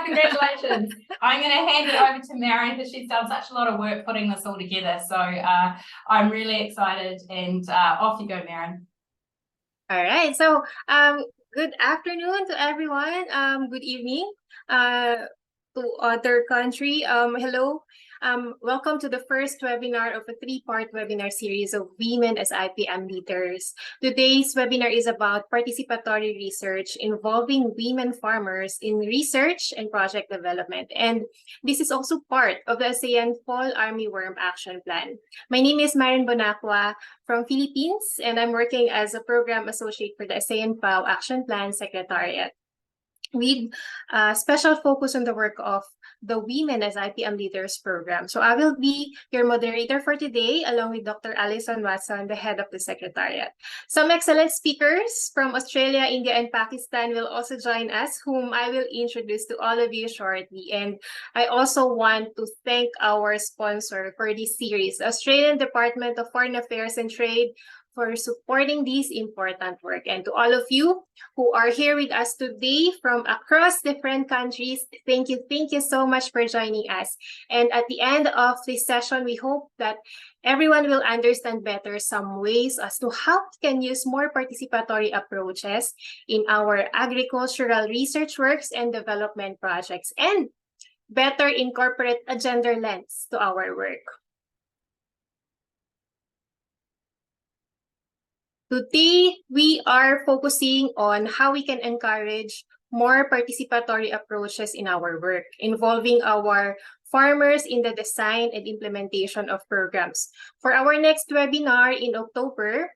congratulations. I'm going to hand it over to Mary because she's done such a lot of work putting this all together. So I'm really excited, and off you go, Mary. All right. So good afternoon to everyone. Good evening to other country. Hello. Welcome to the first webinar of a three-part webinar series of Women as IPM Leaders. Today's webinar is about participatory research involving women farmers in research and project development. And this is also part of the ASEAN Fall Armyworm Action Plan. My name is Marin Bonacqua from Philippines, and I'm working as a program associate for the ASEAN PAW Action Plan Secretariat, with special focus on the work of the Women as IPM Leaders program. So I will be your moderator for today, along with Dr. Alison Watson, the head of the Secretariat. Some excellent speakers from Australia, India, and Pakistan will also join us, whom I will introduce to all of you shortly. And I also want to thank our sponsor for this series, the Australian Department of Foreign Affairs and Trade, for supporting this important work. And to all of you who are here with us today from across different countries, thank you so much for joining us. And at the end of this session, we hope that everyone will understand better some ways as to how we can use more participatory approaches in our agricultural research works and development projects, and better incorporate a gender lens to our work. Today, we are focusing on how we can encourage more participatory approaches in our work, involving our farmers in the design and implementation of programs. For our next webinar in October,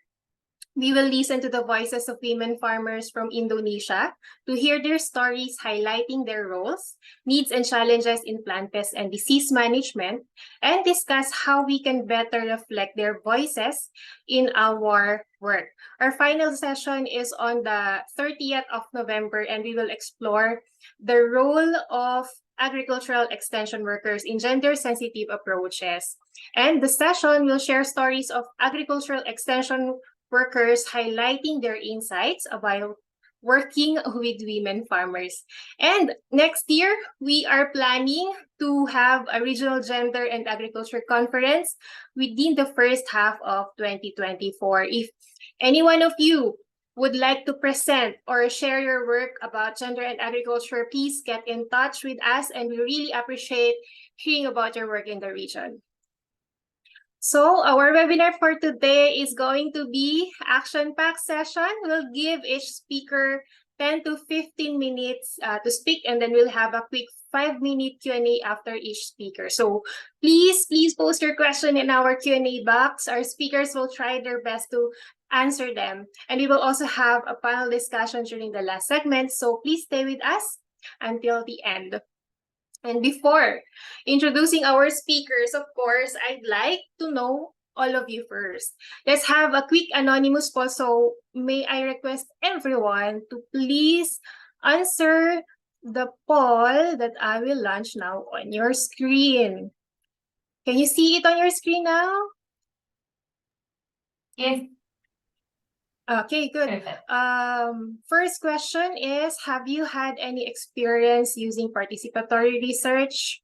we will listen to the voices of women farmers from Indonesia to hear their stories highlighting their roles, needs, and challenges in plant pest and disease management, and discuss how we can better reflect their voices in our work. Our final session is on the 30th of November, and we will explore the role of agricultural extension workers in gender-sensitive approaches. And the session will share stories of agricultural extension workers highlighting their insights about working with women farmers. And next year, we are planning to have a regional gender and agriculture conference within the first half of 2024. If any one of you would like to present or share your work about gender and agriculture, please get in touch with us, and we really appreciate hearing about your work in the region. So our webinar for today is going to be action-packed session. We'll give each speaker 10 to 15 minutes to speak, and then we'll have a quick 5-minute Q&A after each speaker. So please post your question in our Q&A box. Our speakers will try their best to answer them. And we will also have a panel discussion during the last segment. So please stay with us until the end. And before introducing our speakers, of course, I'd like to know all of you first. Let's have a quick anonymous poll. So may I request everyone to please answer the poll that I will launch now on your screen. Can you see it on your screen now? Yes. Okay, good. First question is, have you had any experience using participatory research?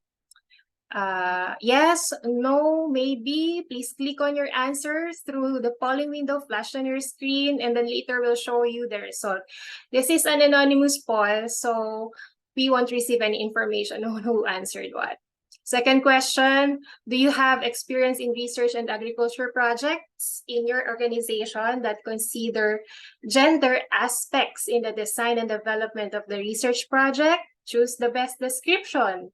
Yes, no, maybe. Please click on your answers through the polling window flashed on your screen, and then later we'll show you the result. This is an anonymous poll, so we won't receive any information on who answered what. Second question, do you have experience in research and agriculture projects in your organization that consider gender aspects in the design and development of the research project? Choose the best description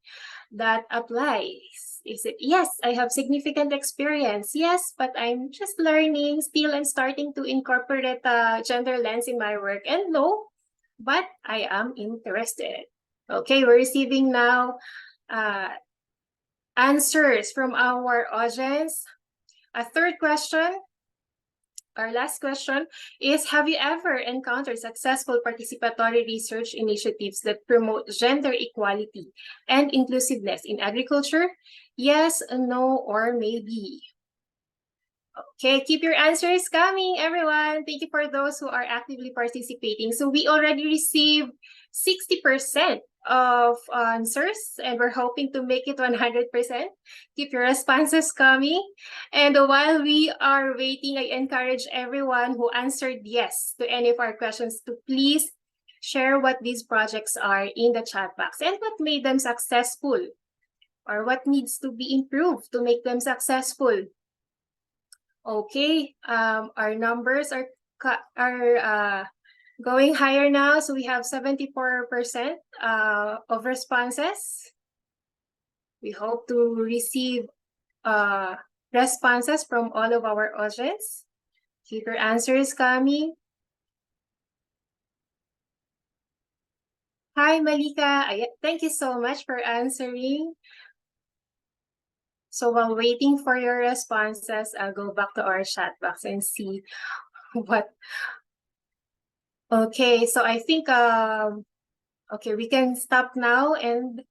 that applies. Is it, yes, I have significant experience. Yes, but I'm just learning still and starting to incorporate a gender lens in my work. And no, but I am interested. Okay, we're receiving now answers from our audience. A third question, our last question, is, have you ever encountered successful participatory research initiatives that promote gender equality and inclusiveness in agriculture? Yes, no, or maybe. Okay, keep your answers coming, everyone. Thank you for those who are actively participating. So we already received 60% of answers, and we're hoping to make it 100%. Keep your responses coming. And while we are waiting, I encourage everyone who answered yes to any of our questions to please share what these projects are in the chat box and what made them successful, or what needs to be improved to make them successful. Okay, our numbers are going higher now. So we have 74% of responses. We hope to receive responses from all of our audience. Keep your answers coming. Hi, Malika. Thank you so much for answering. So while waiting for your responses, I'll go back to our chat box and see what. Okay, so I think, okay, we can stop now, and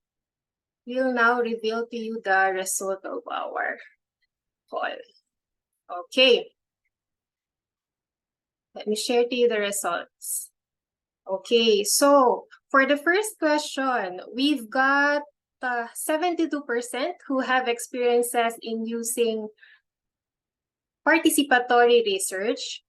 we'll now reveal to you the result of our poll. Okay. Let me share to you the results. Okay, so for the first question, we've got 72% who have experiences in using participatory research,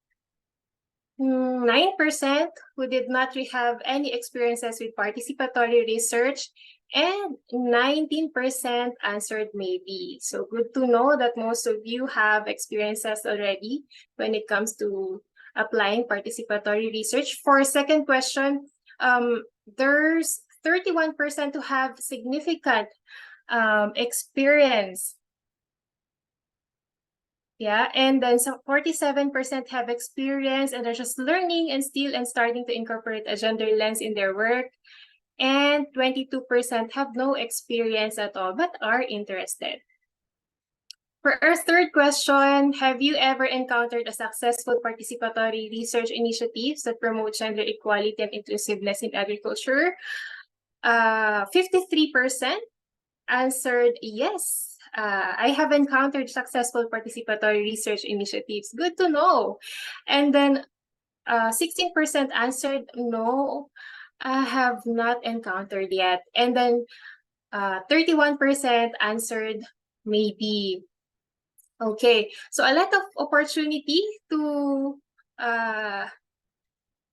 9% who did not have any experiences with participatory research, and 19% answered maybe. So good to know that most of you have experiences already when it comes to applying participatory research. For second question, there's 31% who have significant experience. Yeah, and then 47% have experience and are just learning and still and starting to incorporate a gender lens in their work. And 22% have no experience at all but are interested. For our third question, have you ever encountered a successful participatory research initiatives that promote gender equality and inclusiveness in agriculture? 53% answered yes. I have encountered successful participatory research initiatives. Good to know. And then 16% answered no, I have not encountered yet. And then 31% answered maybe. Okay, so a lot of opportunity to a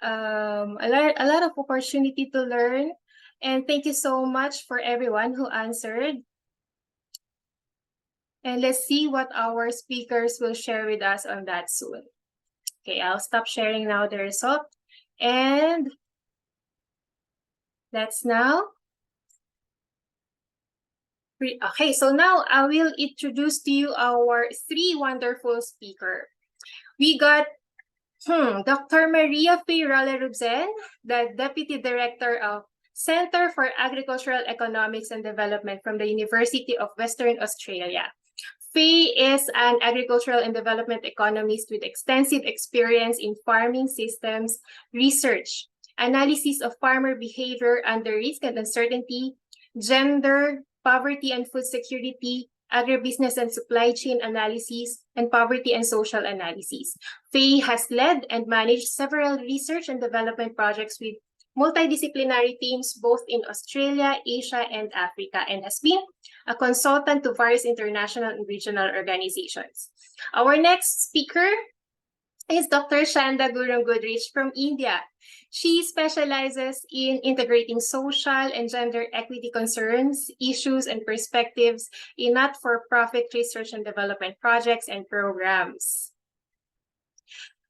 lot of opportunity to learn. And thank you so much for everyone who answered. And let's see what our speakers will share with us on that soon. Okay, I'll stop sharing now the result. And that's now. Okay, so now I will introduce to you our three wonderful speakers. We got Dr. Maria Fay Rola-Rubzen, the Deputy Director of Center for Agricultural Economics and Development from the University of Western Australia. Fay is an agricultural and development economist with extensive experience in farming systems, research, analysis of farmer behavior under risk and uncertainty, gender, poverty and food security, agribusiness and supply chain analysis, and poverty and social analysis. Fay has led and managed several research and development projects with multidisciplinary teams both in Australia, Asia, and Africa, and has been a consultant to various international and regional organizations. Our next speaker is Dr. Chanda Gurung Goodrich from India. She specializes in integrating social and gender equity concerns, issues, and perspectives in not-for-profit research and development projects and programs.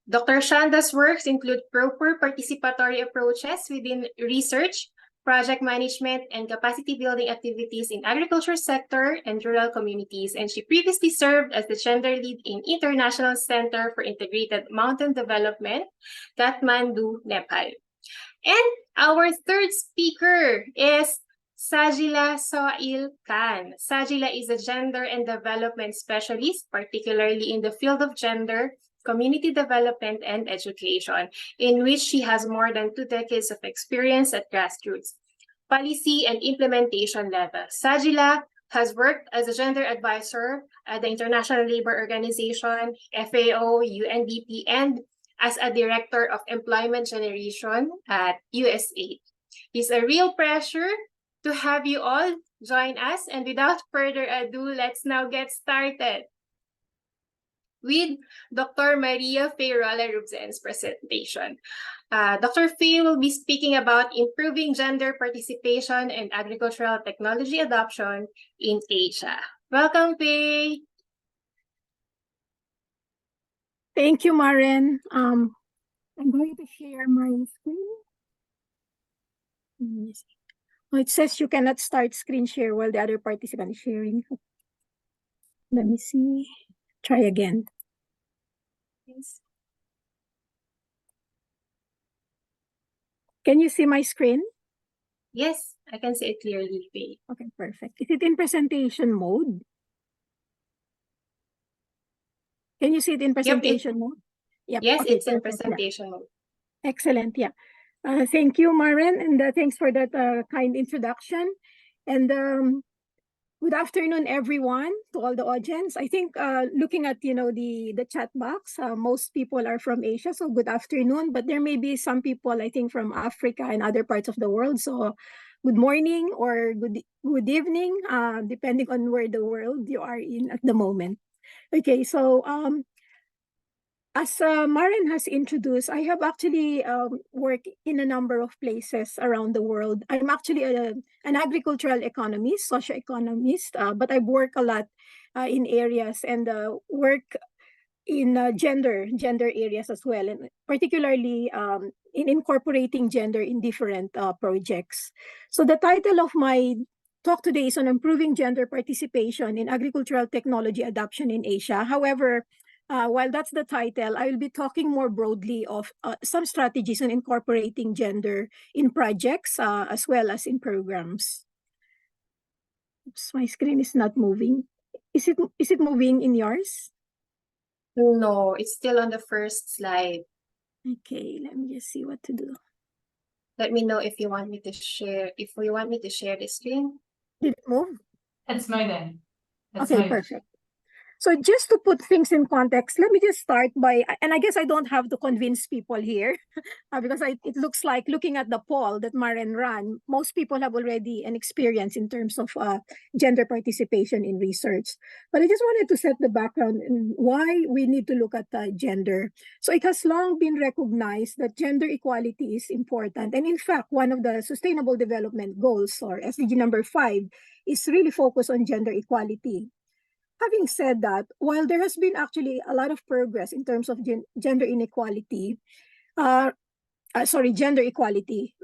Dr. Chanda's works include proper participatory approaches within research, project management, and capacity building activities in agriculture sector and rural communities, and she previously served as the gender lead in International Center for Integrated Mountain Development, Kathmandu, Nepal. And our third speaker is Sajila Khan. Sajila is a gender and development specialist, particularly in the field of gender, community development, and education, in which she has more than 2 decades of experience at grassroots, policy, and implementation level. Sajila has worked as a gender advisor at the International Labour Organization, FAO, UNDP, and as a director of employment generation at USAID. It's a real pleasure to have you all join us. And without further ado, let's now get started with Dr. Maria Fay Rola-Rubzen's presentation. Dr. Fay will be speaking about improving gender participation and agricultural technology adoption in Asia. Welcome, Fay. Thank you, Maren. I'm going to share my screen. Oh, it says you cannot start screen share while the other participant is sharing. Let me see. Try again. Yes. Can you see my screen? Yes, I can see it clearly, Fay. Okay, perfect. Is it in presentation mode? Can you see it in presentation mode? Yep. Yes, okay, it's in perfect. presentation mode. Excellent. Yeah. Thank you, Maren, and thanks for that kind introduction. And good afternoon, everyone, to all the audience. I think looking at the chat box, most people are from Asia, so good afternoon. But there may be some people, I think, from Africa and other parts of the world. So good morning or good evening, depending on where the world you are in at the moment. Okay, so as Maren has introduced, I have actually worked in a number of places around the world. I'm actually an agricultural economist, socioeconomist, but I work a lot in areas and work in gender areas as well, and particularly in incorporating gender in different projects. So the title of my talk today is on improving gender participation in agricultural technology adoption in Asia. However, while that's the title, I will be talking more broadly of some strategies on incorporating gender in projects as well as in programs. Oops, my screen is not moving. Is it moving in yours? No, it's still on the first slide. Okay, let me just see what to do. Let me know if you want me to share, the screen. Did it move? It's moving. It's Okay, moving. perfect. So just to put things in context, let me just start by, and I guess I don't have to convince people here because it looks like looking at the poll that Maren ran, most people have already an experience in terms of gender participation in research. But I just wanted to set the background and why we need to look at gender. So it has long been recognized that gender equality is important. And in fact, one of the Sustainable Development Goals, or SDG number 5, is really focused on gender equality. Having said that, while there has been actually a lot of progress in terms of gender equality,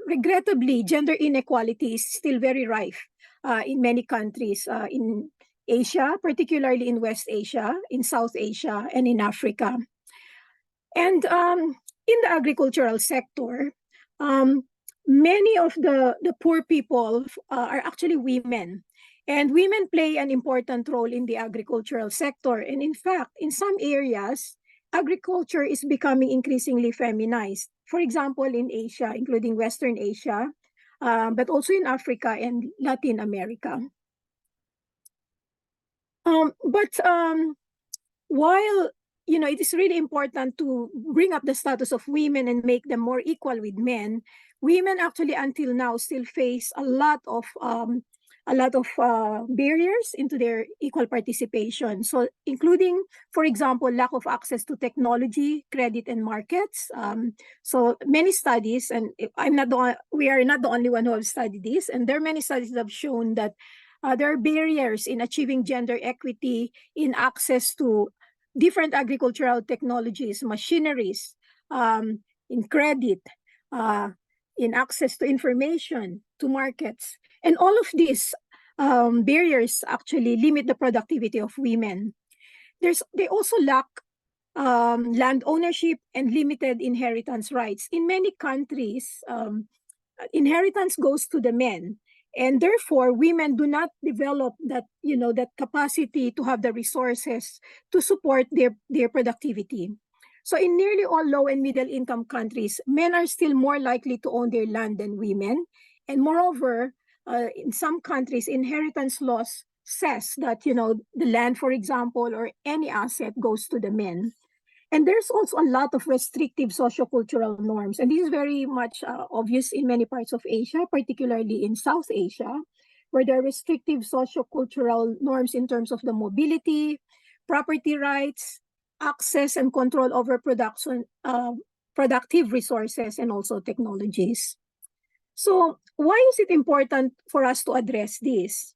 regrettably, gender inequality is still very rife in many countries in Asia, particularly in West Asia, in South Asia, and in Africa. And in the agricultural sector, many of the poor people are actually women. And women play an important role in the agricultural sector. And in fact, in some areas, agriculture is becoming increasingly feminized. For example, in Asia, including Western Asia, but also in Africa and Latin America. While it is really important to bring up the status of women and make them more equal with men, women actually until now still face a lot of barriers into their equal participation. So including, for example, lack of access to technology, credit, and markets. So many studies, and we are not the only one who have studied this, and there are many studies that have shown that there are barriers in achieving gender equity in access to different agricultural technologies, machineries, in credit, in access to information, to markets. And all of these barriers actually limit the productivity of women. They also lack land ownership and limited inheritance rights. In many countries, inheritance goes to the men. And therefore, women do not develop that capacity to have the resources to support their productivity. So in nearly all low and middle income countries, men are still more likely to own their land than women. And moreover, in some countries, inheritance laws says that, you know, the land, for example, or any asset goes to the men. And there's also a lot of restrictive sociocultural norms. And this is very much obvious in many parts of Asia, particularly in South Asia, where there are restrictive sociocultural norms in terms of the mobility, property rights, access and control over production, productive resources, and also technologies. So why is it important for us to address this?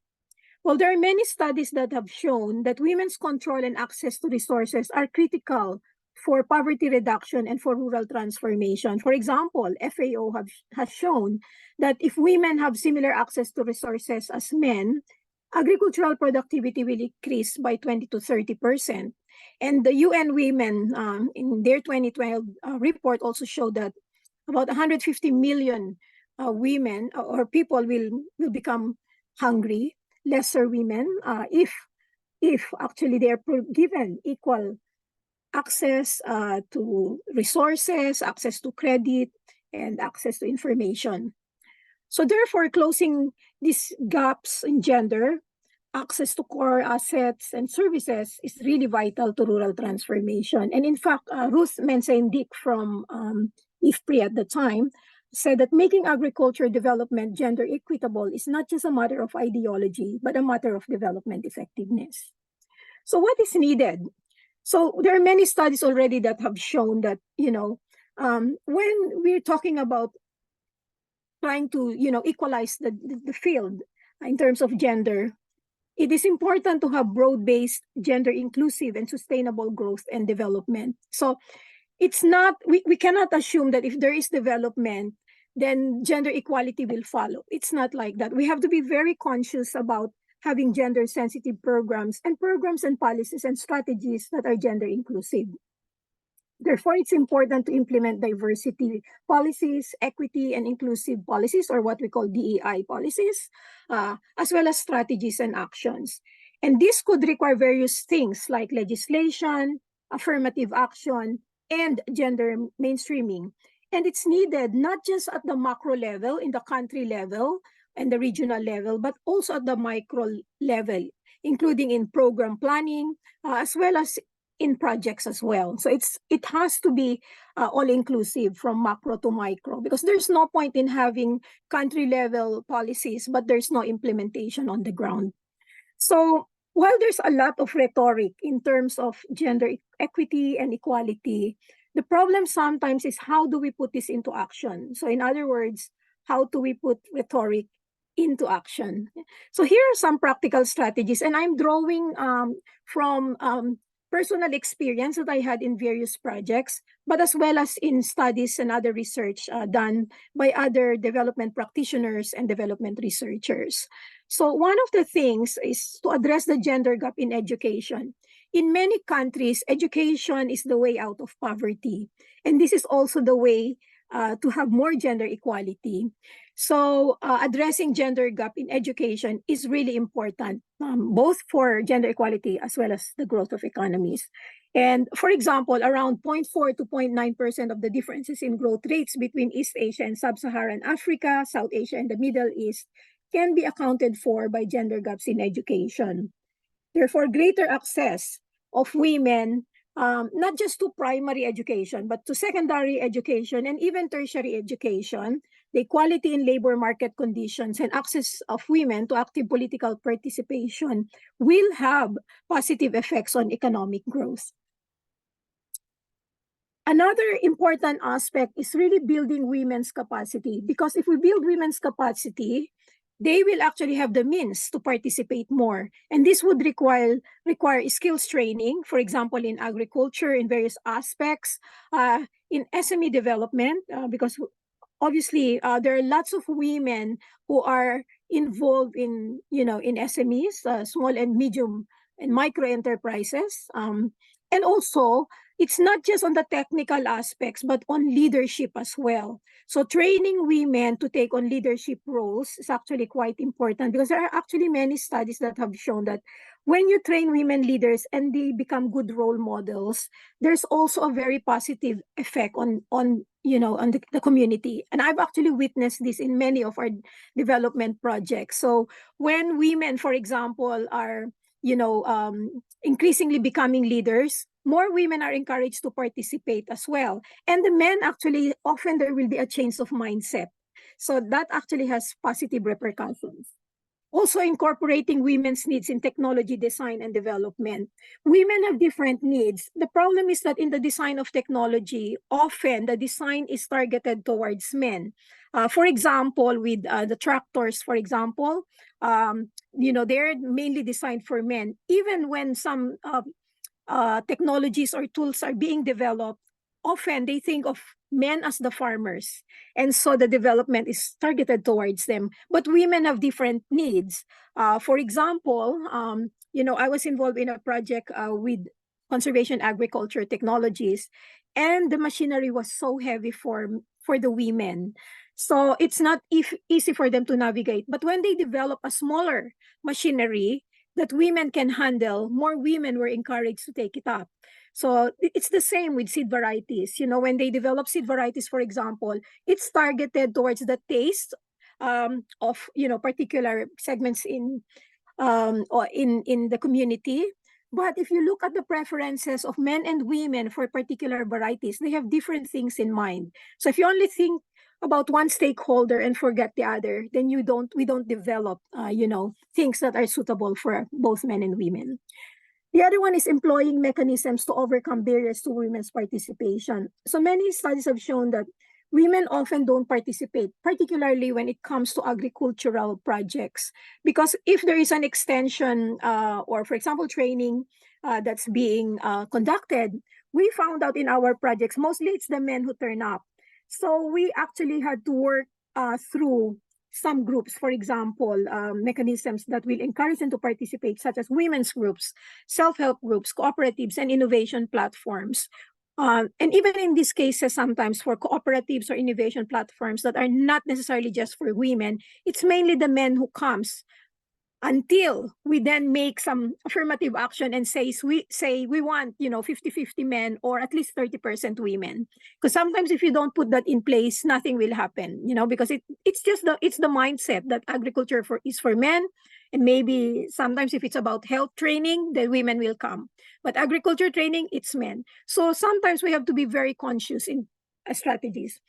Well, there are many studies that have shown that women's control and access to resources are critical for poverty reduction and for rural transformation. For example, FAO has shown that if women have similar access to resources as men, agricultural productivity will increase by 20 to 30%. And the UN Women in their 2012 report also showed that about 150 million women or people will become hungry, lesser women, if actually they are given equal access to resources, access to credit, and access to information. So therefore, closing these gaps in gender, access to core assets and services is really vital to rural transformation. And in fact, Ruth Mensah-Dick from IFPRI at the time said that making agriculture development gender equitable is not just a matter of ideology, but a matter of development effectiveness. So what is needed? So there are many studies already that have shown that, you know, when we're talking about trying to, you know, equalize the field in terms of gender, it is important to have broad-based, gender inclusive and sustainable growth and development. So it's not, we cannot assume that if there is development, then gender equality will follow. It's not like that. We have to be very conscious about having gender sensitive programs and policies and strategies that are gender inclusive. Therefore, it's important to implement diversity policies, equity and inclusive policies, or what we call DEI policies, as well as strategies and actions. And this could require various things like legislation, affirmative action, and gender mainstreaming. And it's needed not just at the macro level, in the country level, and the regional level, but also at the micro level, including in program planning, as well as in projects as well. So it has to be all-inclusive from macro to micro, because there's no point in having country-level policies, but there's no implementation on the ground. So while there's a lot of rhetoric in terms of gender equity and equality, the problem sometimes is how do we put this into action? So in other words, how do we put rhetoric into action? So here are some practical strategies, and I'm drawing from personal experience that I had in various projects, but as well as in studies and other research done by other development practitioners and development researchers. So one of the things is to address the gender gap in education. In many countries, education is the way out of poverty. And this is also the way to have more gender equality. So addressing gender gap in education is really important, both for gender equality as well as the growth of economies. And for example, around 0.4 to 0.9% of the differences in growth rates between East Asia and Sub-Saharan Africa, South Asia, and the Middle East can be accounted for by gender gaps in education. Therefore, greater access of women, not just to primary education, but to secondary education and even tertiary education, the equality in labor market conditions and access of women to active political participation will have positive effects on economic growth. Another important aspect is really building women's capacity, because if we build women's capacity, they will actually have the means to participate more. And this would require skills training, for example, in agriculture, in various aspects, in SME development, because obviously there are lots of women who are involved in, in SMEs, small and medium and micro enterprises, And also, it's not just on the technical aspects, but on leadership as well. So training women to take on leadership roles is actually quite important, because there are actually many studies that have shown that when you train women leaders and they become good role models, there's also a very positive effect on the community. And I've actually witnessed this in many of our development projects. So when women, for example, are increasingly becoming leaders, more women are encouraged to participate as well. And the men, actually, often there will be a change of mindset. So that actually has positive repercussions. Also, incorporating women's needs in technology design and development. Women have different needs. The problem is that in the design of technology, often the design is targeted towards men. For example, with the tractors, for example, they're mainly designed for men. Even when some technologies or tools are being developed, often they think of men as the farmers. And so the development is targeted towards them. But women have different needs. For example, I was involved in a project with conservation agriculture technologies, and the machinery was so heavy for the women. So it's not easy for them to navigate. But when they develop a smaller machinery that women can handle, more women were encouraged to take it up. So it's the same with seed varieties. When they develop seed varieties, for example, it's targeted towards the taste of particular segments or in the community. But if you look at the preferences of men and women for particular varieties, they have different things in mind. So if you only think about one stakeholder and forget the other, then we don't develop things that are suitable for both men and women. The other one is employing mechanisms to overcome barriers to women's participation. So many studies have shown that women often don't participate, particularly when it comes to agricultural projects. Because if there is an extension or, for example, training that's being conducted, we found out in our projects, mostly it's the men who turn up. So we actually had to work through some groups, for example, mechanisms that will encourage them to participate, such as women's groups, self-help groups, cooperatives, and innovation platforms. And even in these cases, sometimes for cooperatives or innovation platforms that are not necessarily just for women, it's mainly the men who comes, until we then make some affirmative action and say we want 50-50 men or at least 30% women. Because sometimes if you don't put that in place, nothing will happen, because it's the mindset that agriculture is for men. And maybe sometimes if it's about health training, then women will come. But agriculture training, it's men. So sometimes we have to be very conscious in strategies.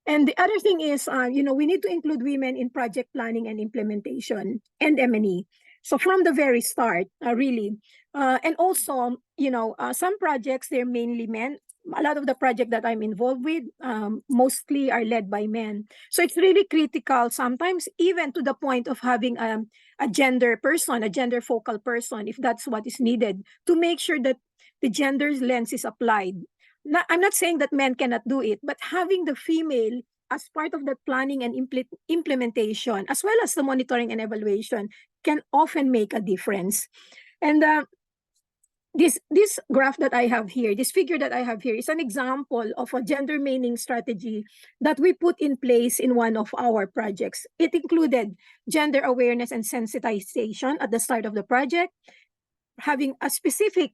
And the other thing is, we need to include women in project planning and implementation and M&E. So from the very start, really. And also, some projects, they're mainly men. A lot of the projects that I'm involved with mostly are led by men. So it's really critical sometimes, even to the point of having a gender person, a gender focal person, if that's what is needed, to make sure that the gender lens is applied. I'm not saying that men cannot do it, but having the female as part of the planning and implementation, as well as the monitoring and evaluation, can often make a difference. And this graph that I have here, this figure that I have here, is an example of a gender maining strategy that we put in place in one of our projects. It included gender awareness and sensitization at the start of the project, having a specific,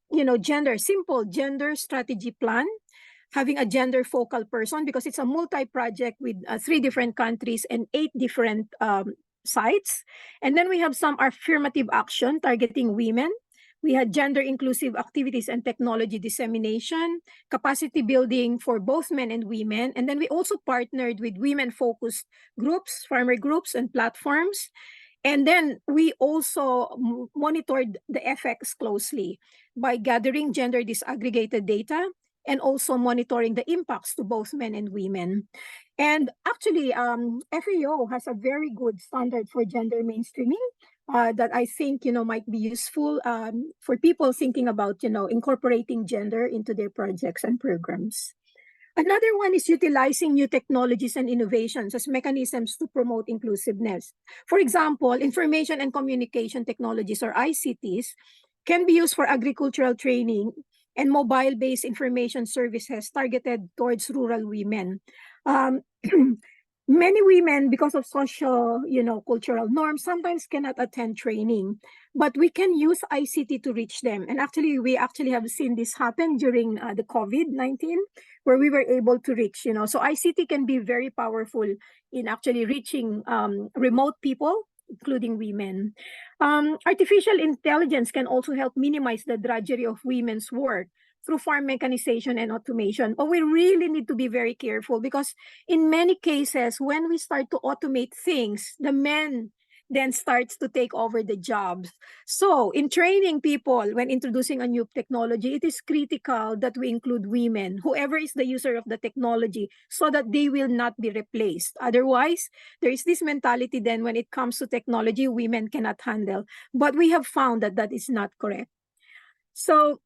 simple gender strategy plan, having a gender focal person, because it's a multi-project with 3 different countries and 8 different sites. And then we have some affirmative action targeting women. We had gender inclusive activities and technology dissemination, capacity building for both men and women. And then we also partnered with women-focused groups, farmer groups, and platforms. And then we also monitored the effects closely by gathering gender disaggregated data and also monitoring the impacts to both men and women. And actually, FAO has a very good standard for gender mainstreaming that I think, might be useful for people thinking about, incorporating gender into their projects and programs. Another one is utilizing new technologies and innovations as mechanisms to promote inclusiveness. For example, information and communication technologies, or ICTs, can be used for agricultural training and mobile-based information services targeted towards rural women. Many women, because of social, cultural norms, sometimes cannot attend training, but we can use ICT to reach them. And actually, we actually have seen this happen during the COVID-19, where we were able to reach, so ICT can be very powerful in actually reaching remote people, including women. Artificial intelligence can also help minimize the drudgery of women's work through farm mechanization and automation. But we really need to be very careful, because in many cases, when we start to automate things, the men then starts to take over the jobs. So in training people, when introducing a new technology, it is critical that we include women, whoever is the user of the technology, so that they will not be replaced. Otherwise, there is this mentality then when it comes to technology, women cannot handle. But we have found that that is not correct. So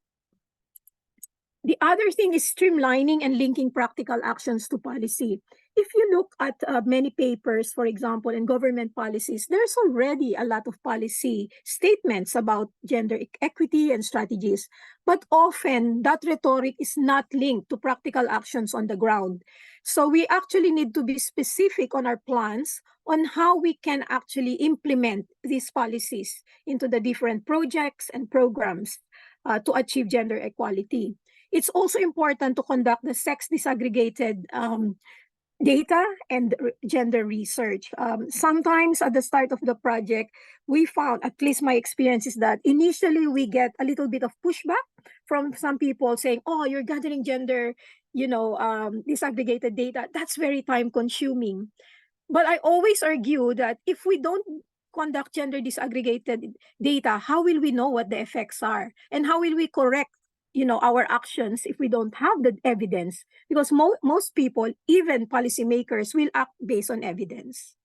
the other thing is streamlining and linking practical actions to policy. If you look at many papers, for example, in government policies, there's already a lot of policy statements about gender equity and strategies, but often that rhetoric is not linked to practical actions on the ground. So we actually need to be specific on our plans on how we can actually implement these policies into the different projects and programs to achieve gender equality. It's also important to conduct the sex disaggregated data and gender research. Sometimes at the start of the project, we found, at least my experience is that initially we get a little bit of pushback from some people saying, oh, you're gathering gender, disaggregated data. That's very time consuming. But I always argue that if we don't conduct gender disaggregated data, how will we know what the effects are? And how will we correct our actions if we don't have the evidence? Because most people, even policymakers, will act based on evidence.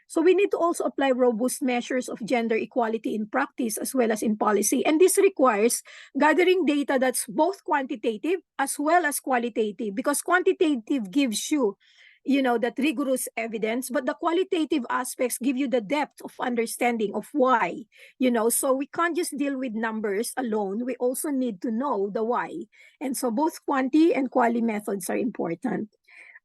So we need to also apply robust measures of gender equality in practice as well as in policy. And this requires gathering data that's both quantitative as well as qualitative, because quantitative gives you that rigorous evidence, but the qualitative aspects give you the depth of understanding of why, so we can't just deal with numbers alone. We also need to know the why. And so both quanti and quali methods are important.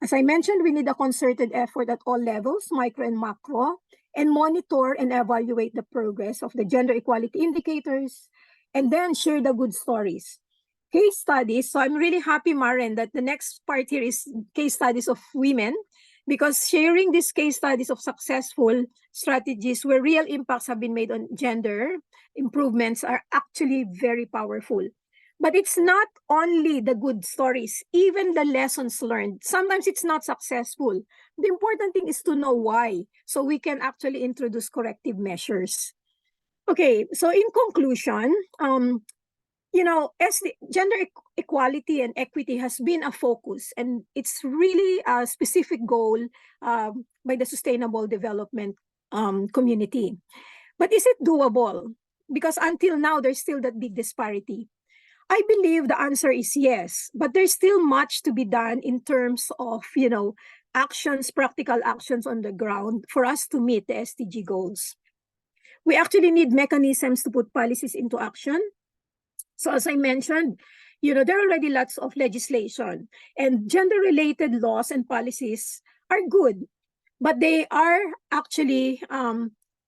As I mentioned, we need a concerted effort at all levels, micro and macro, and monitor and evaluate the progress of the gender equality indicators, and then share the good stories. Case studies. So I'm really happy, Maren, that the next part here is case studies of women, because sharing these case studies of successful strategies where real impacts have been made on gender improvements are actually very powerful. But it's not only the good stories, even the lessons learned. Sometimes it's not successful. The important thing is to know why, so we can actually introduce corrective measures. Okay, so in conclusion, as the gender equality and equity has been a focus, and it's really a specific goal by the Sustainable Development community. But is it doable? Because until now, there's still that big disparity. I believe the answer is yes, but there's still much to be done in terms of, actions, practical actions on the ground for us to meet the SDG goals. We actually need mechanisms to put policies into action. So as I mentioned, there are already lots of legislation, and gender-related laws and policies are good, but they are actually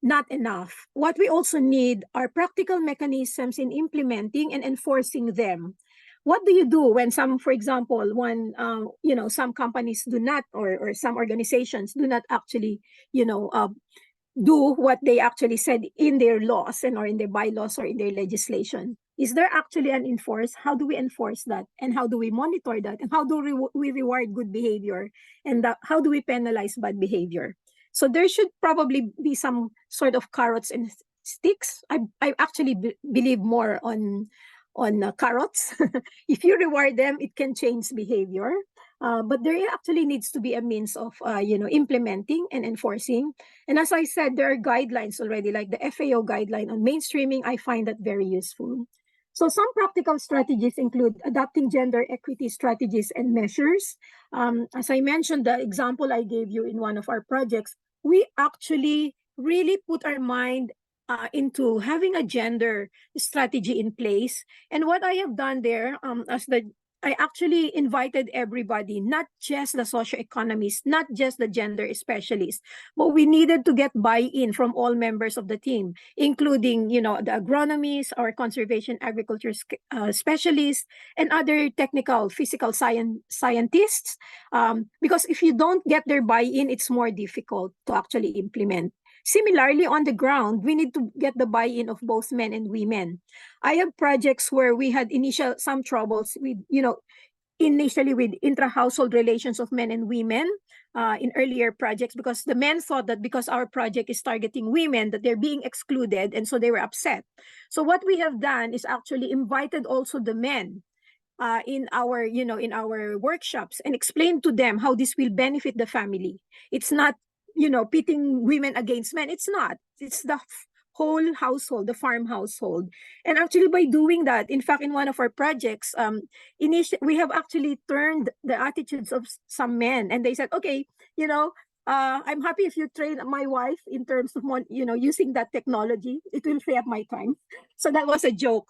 not enough. What we also need are practical mechanisms in implementing and enforcing them. What do you do when for example, when some companies do not, or some organizations do not actually, do what they actually said in their laws or in their bylaws or in their legislation? Is there actually an enforce? How do we enforce that? And how do we monitor that? And how do we reward good behavior? And how do we penalize bad behavior? So there should probably be some sort of carrots and sticks. I actually believe more on carrots. If you reward them, it can change behavior. But there actually needs to be a means of, implementing and enforcing. And as I said, there are guidelines already, like the FAO guideline on mainstreaming. I find that very useful. So some practical strategies include adopting gender equity strategies and measures. As I mentioned, the example I gave you in one of our projects, we actually really put our mind into having a gender strategy in place. And what I have done there, I actually invited everybody, not just the socioeconomists, not just the gender specialists, but we needed to get buy-in from all members of the team, including, the agronomists, our conservation agriculture specialists, and other technical physical scientists. Because if you don't get their buy-in, it's more difficult to actually implement. Similarly, on the ground, we need to get the buy-in of both men and women. I have projects where we had some troubles with, initially with intra-household relations of men and women in earlier projects, because the men thought that because our project is targeting women, that they're being excluded, and so they were upset. So what we have done is actually invited also the men in our workshops and explained to them how this will benefit the family. It's not pitting women against men. It's not. It's the whole household, the farm household. And actually by doing that, in fact, in one of our projects, we have actually turned the attitudes of some men, and they said, okay, I'm happy if you train my wife in terms of using that technology. It will free up my time. So that was a joke,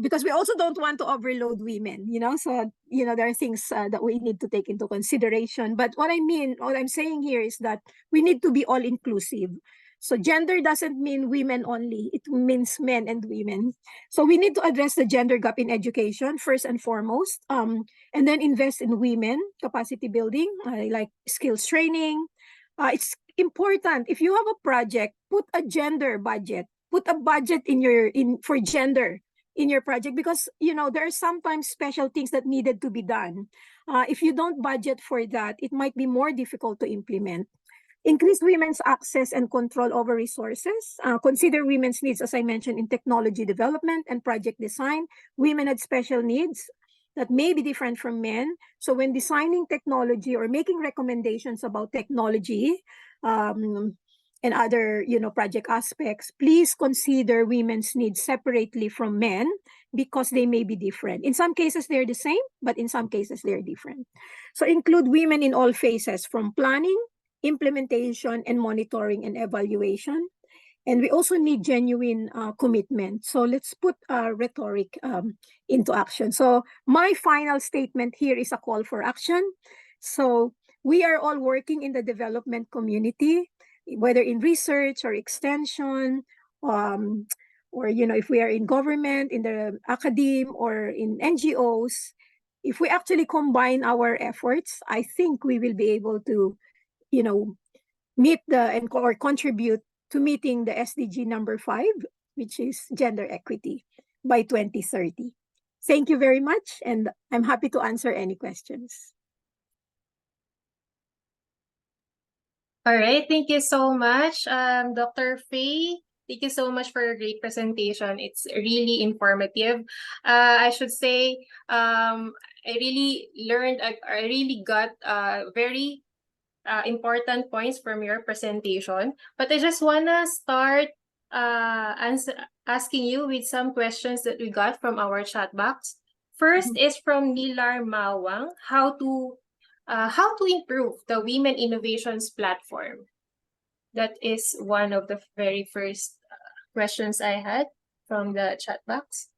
because we also don't want to overload women, so there are things that we need to take into consideration. But what I'm saying here is that we need to be all inclusive. So gender doesn't mean women only, it means men and women. So we need to address the gender gap in education first and foremost, and then invest in women capacity building, like skills training. It's important, if you have a project, put a gender budget, put a budget for gender in your project, because there are sometimes special things that needed to be done. If you don't budget for that, it might be more difficult to implement. Increase women's access and control over resources. Consider women's needs, as I mentioned, in technology development and project design. Women had special needs that may be different from men. So when designing technology or making recommendations about technology and other project aspects, please consider women's needs separately from men, because they may be different. In some cases, they're the same, but in some cases, they're different. So include women in all phases, from planning, implementation, and monitoring and evaluation. And we also need genuine commitment. So let's put rhetoric into action. So my final statement here is a call for action. So we are all working in the development community, whether in research or extension, or if we are in government, in the academe, or in NGOs. If we actually combine our efforts, I think we will be able to meet or contribute to meeting the SDG number 5, which is gender equity, by 2030. Thank you very much, and I'm happy to answer any questions. All right, thank you so much, Dr. Fay. Thank you so much for your great presentation. It's really informative. I should say, I really learned, I really got very important points from your presentation. But I just want to start asking you with some questions that we got from our chat box. First is from Nilar Mawang, how to improve the Women Innovations platform. That is one of the very first questions I had from the chat box.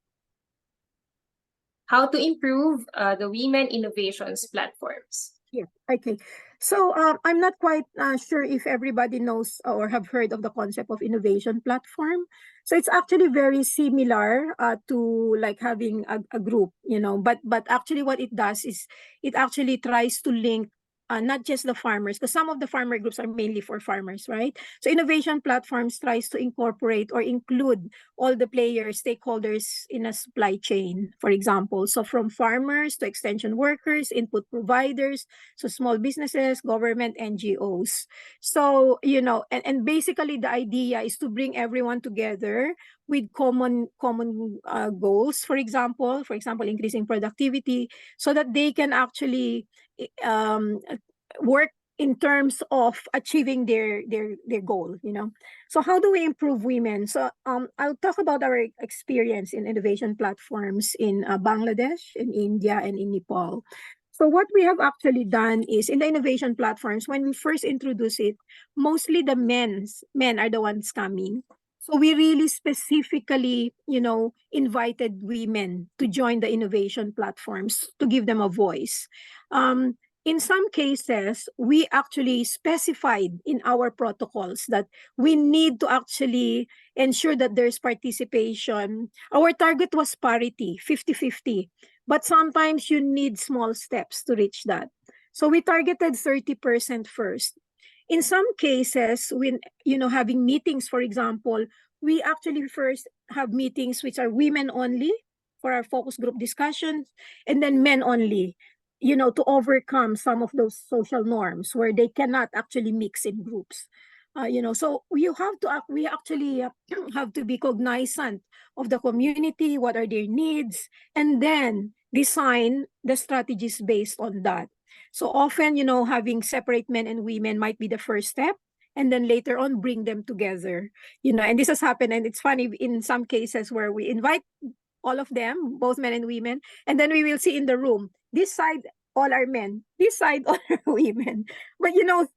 How to improve the Women Innovations platforms. Yeah, okay. So I'm not quite sure if everybody knows or have heard of the concept of innovation platform. So it's actually very similar to like having a group, but actually what it does is it actually tries to link not just the farmers, because some of the farmer groups are mainly for farmers, right? So innovation platforms tries to incorporate or include all the players, stakeholders in a supply chain, for example. So from farmers to extension workers, input providers, so small businesses, government, NGOs. So, and basically the idea is to bring everyone together with common goals, for example, increasing productivity, so that they can actually work in terms of achieving their goal. So how do we improve women? So I'll talk about our experience in innovation platforms in Bangladesh, in India, and in Nepal. So what we have actually done is, in the innovation platforms, when we first introduce it, mostly the men are the ones coming. So we really specifically, invited women to join the innovation platforms to give them a voice. In some cases, we actually specified in our protocols that we need to actually ensure that there's participation. Our target was parity, 50-50. But sometimes you need small steps to reach that. So we targeted 30% first. In some cases, when having meetings, for example, we actually first have meetings which are women only for our focus group discussions, and then men only, to overcome some of those social norms where they cannot actually mix in groups. So we actually have to be cognizant of the community, what are their needs, and then design the strategies based on that. So often, having separate men and women might be the first step, and then later on bring them together. And this has happened, and it's funny in some cases where we invite all of them, both men and women, and then we will see in the room, this side all are men, this side all are women. But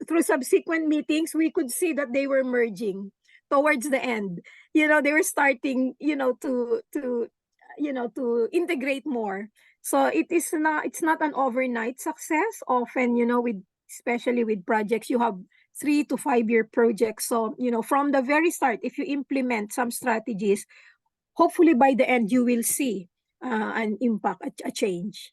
through subsequent meetings, we could see that they were merging towards the end. They were starting, to integrate more. So it's not an overnight success. Often, especially with projects, you have 3 to 5 year projects. So, from the very start, if you implement some strategies, hopefully by the end, you will see an impact, a change.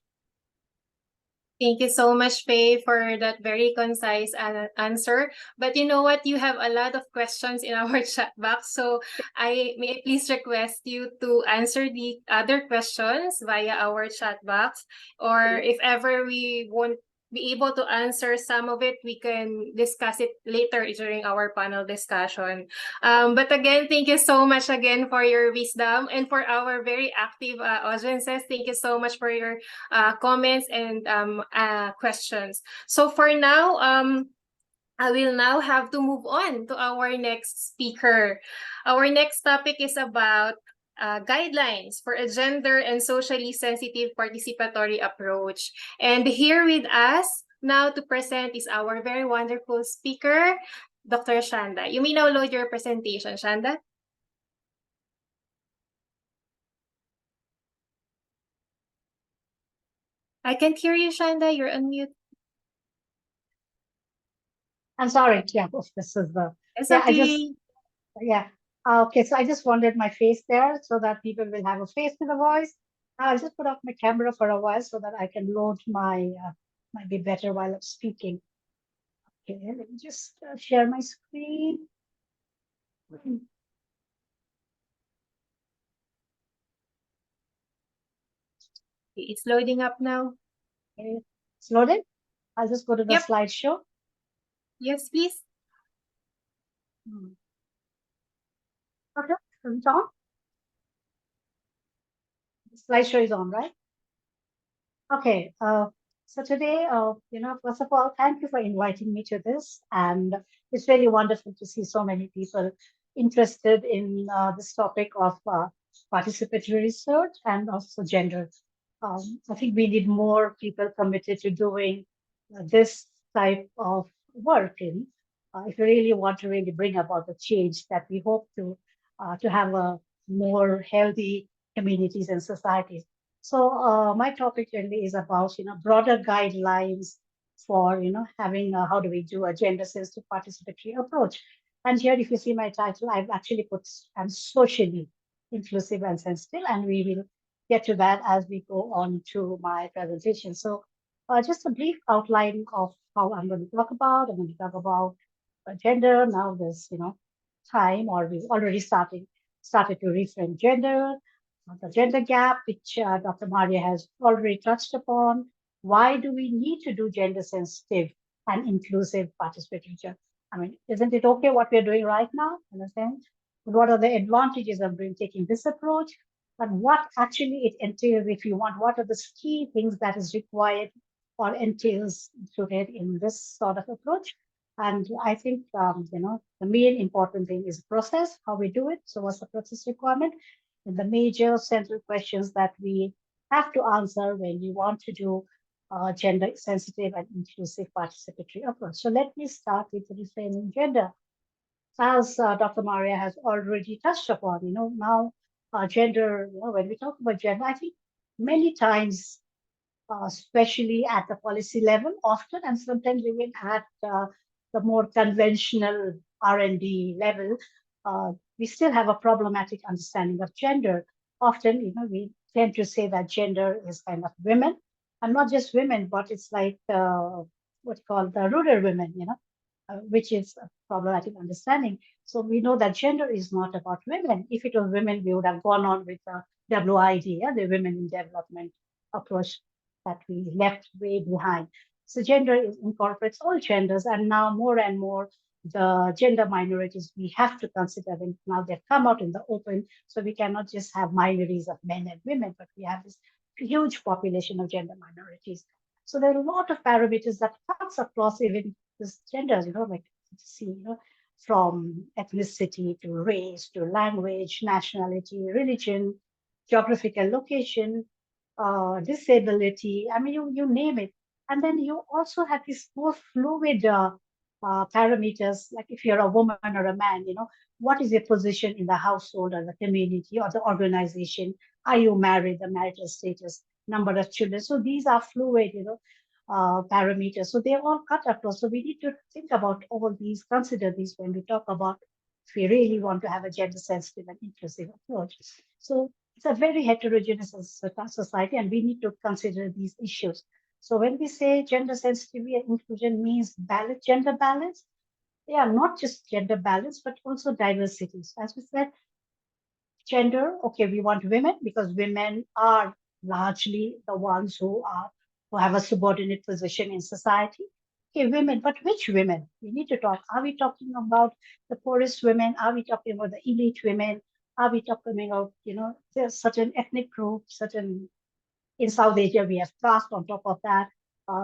Thank you so much, Faye, for that very concise answer. But you know what? You have a lot of questions in our chat box. So may I please request you to answer the other questions via our chat box. Or if ever we won't be able to answer some of it, we can discuss it later during our panel discussion. But again, thank you so much again for your wisdom, and for our very active audiences. Thank you so much for your comments and questions. So for now, I will now have to move on to our next speaker. Our next topic is about guidelines for a gender and socially sensitive participatory approach. And here with us now to present is our very wonderful speaker, Dr. Chanda. You may now load your presentation, Chanda. I can't hear you, Chanda. You're on mute. I'm sorry. Yeah, this is the. It's Yeah, okay. Okay, so I just wanted my face there so that people will have a face with a voice. I'll just put off my camera for a while so that I can load my, might be better while I'm speaking. Okay, let me just share my screen. It's loading up now. Okay, it's loaded. I'll just go to the Yep. slideshow. Yes, please. Okay, it's on. The slideshow is on, right? Okay, so today, first of all, thank you for inviting me to this. And it's really wonderful to see so many people interested in this topic of participatory research and also gender. I think we need more people committed to doing this type of work if we really want to really bring about the change that we hope to have a more healthy communities and societies. So my topic really is about, broader guidelines for, having how do we do a gender sensitive participatory approach. And here, if you see my title, I've actually put I'm socially inclusive and sensitive, and we will get to that as we go on to my presentation. So just a brief outline of how I'm going to talk about. I'm going to talk about gender. Now there's, time, or we've already started to reframe gender, the gender gap, which Dr. Maria has already touched upon. Why do we need to do gender sensitive and inclusive participatory? I mean, isn't it okay what we're doing right now, in a sense? What are the advantages of taking this approach? And what actually it entails if you want, what are the key things that is required or entails included in this sort of approach? And I think, the main important thing is process, how we do it. So what's the process requirement? And the major central questions that we have to answer when we want to do gender sensitive and inclusive participatory approach. So let me start with reframing gender. as Dr. Maria has already touched upon, now gender, when we talk about gender, I think many times, especially at the policy level, often, and sometimes even at the more conventional R&D level, we still have a problematic understanding of gender. Often, we tend to say that gender is kind of women, and not just women, but it's like what's called the rural women, which is a problematic understanding. So we know that gender is not about women. If it was women, we would have gone on with the WID, the Women in Development approach that we left way behind. So gender incorporates all genders, and now more and more the gender minorities we have to consider them. Now they've come out in the open, so we cannot just have binaries of men and women, but we have this huge population of gender minorities. So there are a lot of parameters that cuts across even this genders, like see, from ethnicity to race to language, nationality, religion, geographical location, disability. I mean, you name it. And then you also have these more fluid parameters, like if you're a woman or a man, what is your position in the household or the community or the organization? Are you married, the marital status, number of children? So these are fluid, parameters. So they're all cut across. So we need to think about all these, consider these when we talk about if we really want to have a gender sensitive and inclusive approach. So it's a very heterogeneous society, and we need to consider these issues. So when we say gender sensitivity and inclusion means balance, gender balance, they are not just gender balance, but also diversity. So as we said, gender, okay, we want women because women are largely the ones who have a subordinate position in society. Okay, women, but which women? We need to talk. Are we talking about the poorest women? Are we talking about the elite women? Are we talking about, there's certain ethnic groups, certain in South Asia, we have caste on top of that,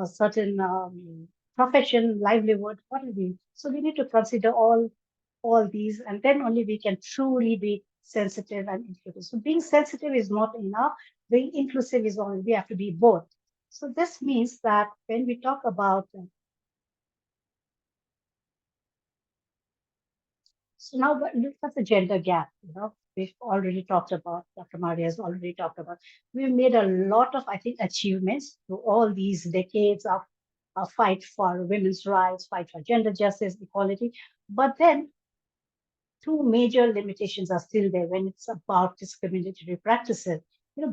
certain profession, livelihood, what are we? So we need to consider all these, and then only we can truly be sensitive and inclusive. So being sensitive is not enough. Being inclusive is only, we have to be both. So this means that when we talk about so now look at the gender gap, we've already talked about, Dr. Maria has already talked about. We've made a lot of, I think, achievements through all these decades of fight for women's rights, fight for gender justice, equality. But then two major limitations are still there when it's about discriminatory practices.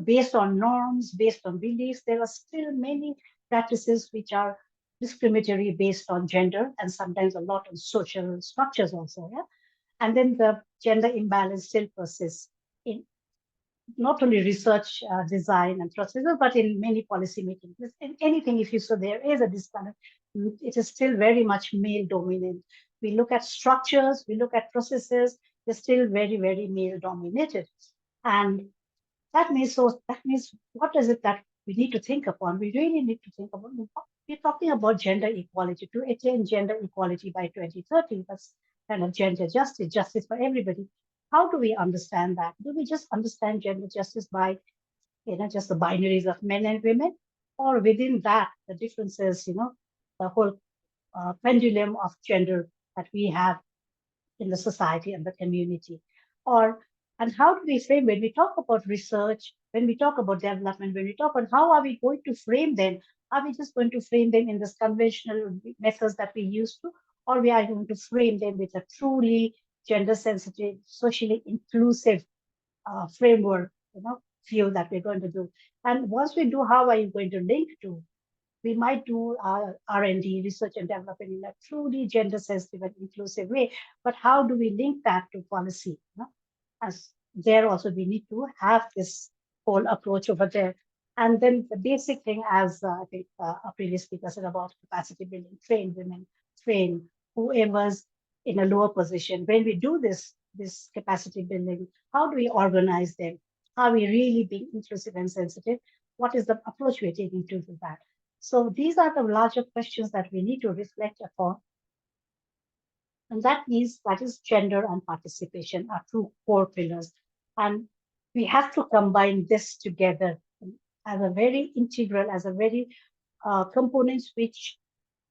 Based on norms, based on beliefs, there are still many practices which are discriminatory based on gender and sometimes a lot on social structures also. Yeah. And then the gender imbalance still persists in not only research, design, and processes, but in many policy making. In anything, if you so, there is a disbalance. It is still very much male dominant. We look at structures, we look at processes, they're still very, very male dominated. And that means what is it that we need to think upon? We really need to think about. We're talking about gender equality, to attain gender equality by 2030. That's kind of gender justice for everybody. How do we understand that? Do we just understand gender justice by, just the binaries of men and women, or within that the differences, the whole pendulum of gender that we have in the society and the community? And how do we frame when we talk about research, when we talk about development, when we talk about how are we going to frame them? Are we just going to frame them in this conventional methods that we used to, or we are going to frame them with a truly gender sensitive, socially inclusive framework, view that we're going to do? And once we do, how are you going to link to? We might do R&D, research and development, in a truly gender sensitive and inclusive way. But how do we link that to policy? As there also, we need to have this whole approach over there. And then the basic thing, as I think a previous speaker said about capacity building, train women, train whoever's in a lower position. When we do this capacity building, how do we organize them? Are we really being inclusive and sensitive? What is the approach we're taking to do that? So these are the larger questions that we need to reflect upon. And that is gender and participation are two core pillars. And we have to combine this together as a very integral, as a very components which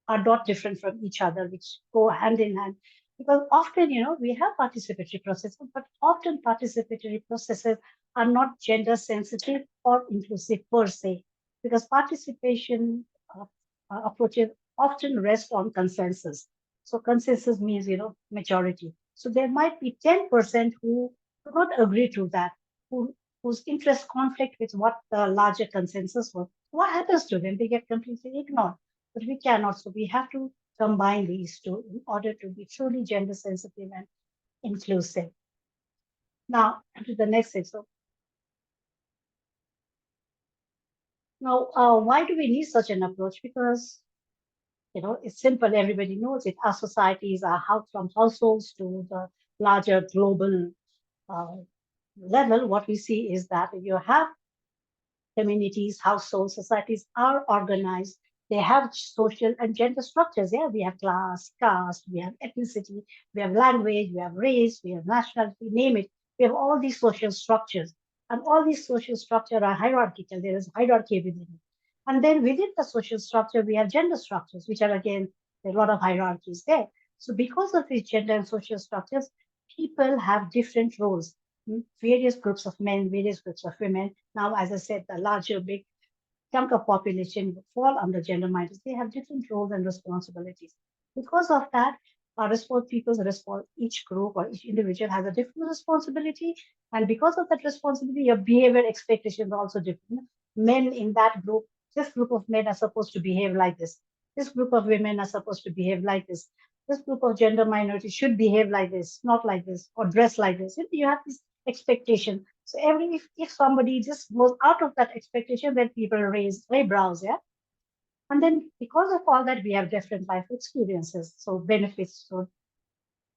are not different from each other, which go hand in hand. Because often, we have participatory processes, but often participatory processes are not gender sensitive or inclusive per se, because participation approaches often rest on consensus. So consensus means, majority. So there might be 10% who do not agree to that, whose interest conflict with what the larger consensus was. What happens to them? They get completely ignored. But we cannot. So we have to combine these two in order to be truly gender sensitive and inclusive. Now, to the next example. Now, why do we need such an approach? Because, it's simple. Everybody knows it. Our societies are from households to the larger global uh, level. What we see is that you have communities, households, societies are organized. They have social and gender structures. Yeah, we have class, caste, we have ethnicity, we have language, we have race, we have nationality, name it. We have all these social structures. And all these social structures are hierarchical. There is hierarchy within it. And then within the social structure, we have gender structures, which are again, there are a lot of hierarchies there. So because of these gender and social structures, people have different roles. Various groups of men, various groups of women. Now, as I said, the larger big chunk of population fall under gender minorities. They have different roles and responsibilities. Because of that, each group or each individual has a different responsibility. And because of that responsibility, your behavior expectations are also different. Men in that group, this group of men are supposed to behave like this. This group of women are supposed to behave like this. This group of gender minorities should behave like this, not like this, or dress like this. You have this expectation. So if somebody just goes out of that expectation, then people raise eyebrows, yeah. And then because of all that, we have different life experiences. So benefits. So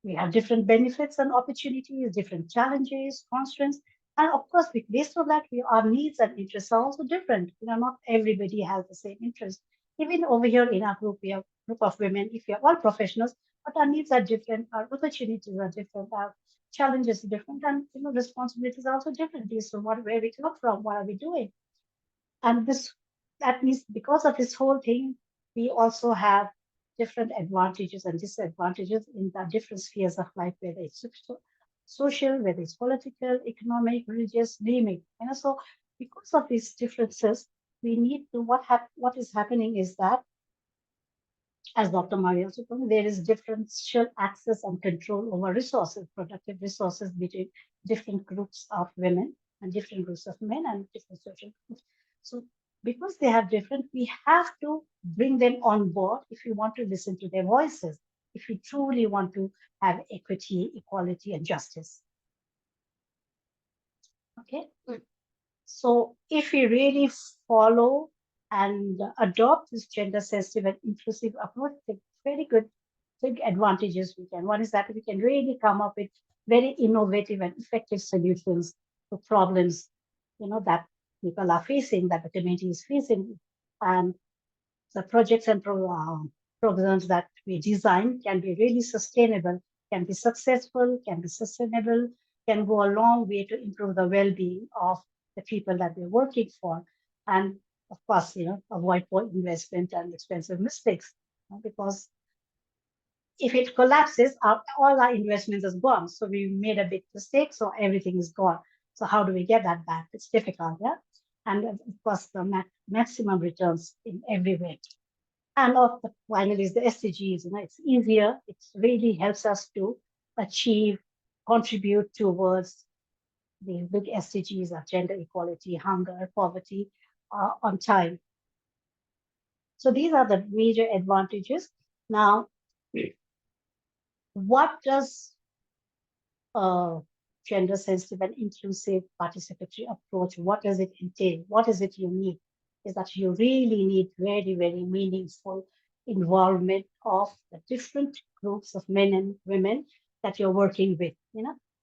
we have different benefits and opportunities, different challenges, constraints. And of course, based on that, our needs and interests are also different. Not everybody has the same interest. Even over here in our group, we have a group of women, if we are all professionals, but our needs are different, our opportunities are different, our challenges are different, and responsibilities are also different based on where we come from, what are we doing. And that means because of this whole thing, we also have different advantages and disadvantages in the different spheres of life, whether it's social, whether it's political, economic, religious, name it. So because of these differences, we need to, what is happening is that, as Dr. Maria also told me, there is differential access and control over resources, productive resources between different groups of women and different groups of men and different social groups. So because they have different, we have to bring them on board if we want to listen to their voices, if we truly want to have equity, equality, and justice. Okay. So if we really follow and adopt this gender sensitive and inclusive approach, very good big advantages we can. One is that we can really come up with very innovative and effective solutions to problems, that people are facing, that the community is facing. And the projects and programs that we design can be really sustainable, can be successful, can be sustainable, can go a long way to improve the well-being of the people that we're working for. And of course, avoid poor investment and expensive mistakes, because if it collapses, all our investments is gone. So we made a big mistake, so everything is gone. So how do we get that back? It's difficult, yeah? And of course, the maximum returns in every way. And finally is the SDGs. It's easier. It really helps us to contribute towards the big SDGs of gender equality, hunger, poverty on time. So these are the major advantages. Now, what does gender sensitive and inclusive participatory approach, what does it entail? What is it you need? Is that you really need very, very meaningful involvement of the different groups of men and women that you're working with,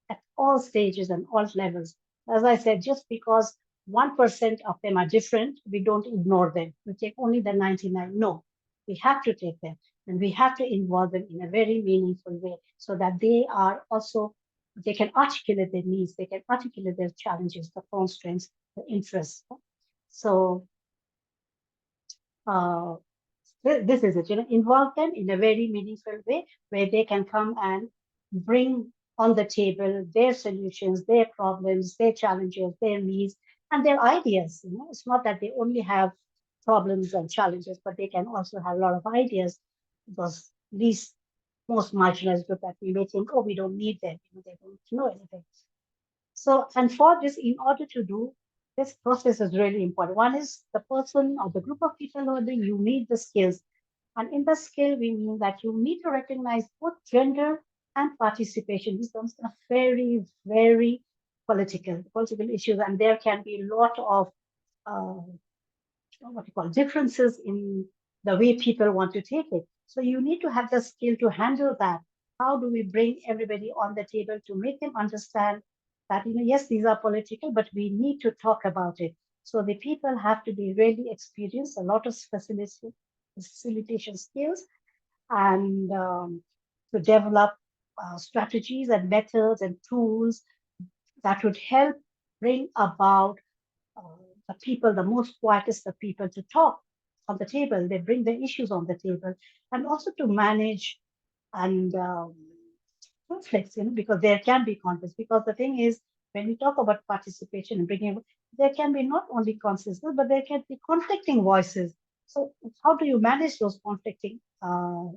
at all stages and all levels. As I said, just because 1% of them are different, we don't ignore them. We take only the 99. No, we have to take them and we have to involve them in a very meaningful way so that they can articulate their needs, they can articulate their challenges, the constraints, the interests. So this is it, involve them in a very meaningful way where they can come and bring on the table their solutions, their problems, their challenges, their needs, and their ideas. It's not that they only have problems and challenges, but they can also have a lot of ideas because these most marginalized group that we may think, oh, we don't need them, they don't know anything. So, and for this, in order to do this process is really important. One is the person or the group of people who are doing, you need the skills. And in the skill, we mean that you need to recognize both gender and participation. These are very, very political issues, and there can be a lot of what you call differences in the way people want to take it. So you need to have the skill to handle that. How do we bring everybody on the table to make them understand that, yes, these are political, but we need to talk about it. So the people have to be really experienced, a lot of facilitation skills, and to develop strategies and methods and tools that would help bring about uh, the people, the most quietest of people, to talk on the table. They bring their issues on the table, and also to manage and conflicts, because there can be conflicts. Because the thing is, when we talk about participation and bringing, there can be not only consensus, but there can be conflicting voices. So how do you manage those conflicting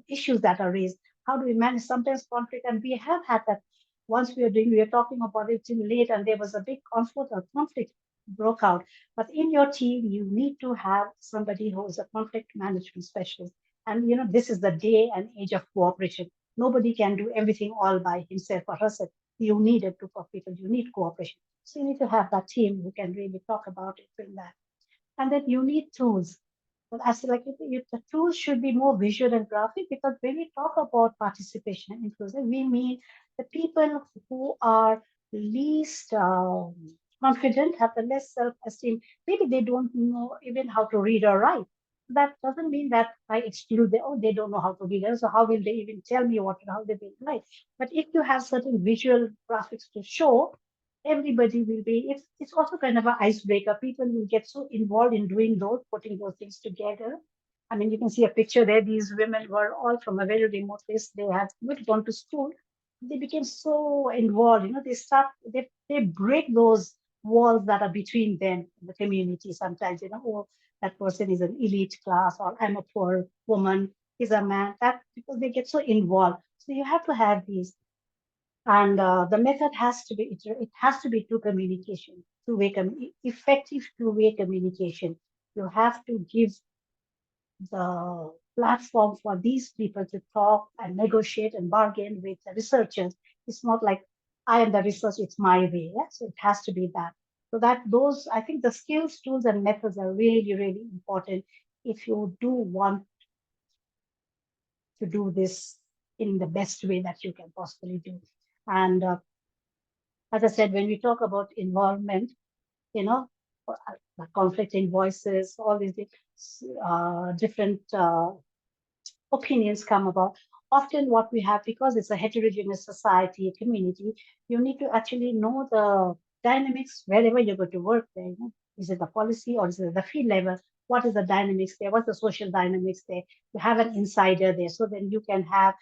issues that are raised? How do we manage sometimes conflict? And we have had that once we are talking about it till late, and there was a big conflict broke out. But in your team, you need to have somebody who is a conflict management specialist. And this is the day and age of cooperation. Nobody can do everything all by himself or herself. You need a group of people. You need cooperation. So you need to have that team who can really talk about it, bring that. And then you need tools. But I feel like the tools should be more visual and graphic, because when we talk about participation and inclusion, we mean the people who are least confident, have the less self-esteem. Maybe they don't know even how to read or write. That doesn't mean that I exclude them. Oh, they don't know how to read. So how will they even tell me how they will write? But if you have certain visual graphics to show, everybody will be, it's also kind of an icebreaker. People will get so involved in doing those, putting those things together. I mean, you can see a picture there. These women were all from a very remote place. They had not gone to school. They became so involved. They break those walls that are between them in the community sometimes, oh, that person is an elite class, or I'm a poor woman, he's a man, that because they get so involved. So you have to have these. And the method has to be, it has to be communication, effective two-way communication. You have to give the platform for these people to talk and negotiate and bargain with the researchers. It's not like I am the research, it's my way. Yeah? So it has to be that. So I think the skills, tools, and methods are really, really important if you do want to do this in the best way that you can possibly do. And as I said, when we talk about involvement, the conflicting voices, all these different opinions come about. Often what we have, because it's a heterogeneous society, a community, you need to actually know the dynamics wherever you're going to work there. Is it the policy or is it the field level? What is the dynamics there? What's the social dynamics there? You have an insider there, so then you can have,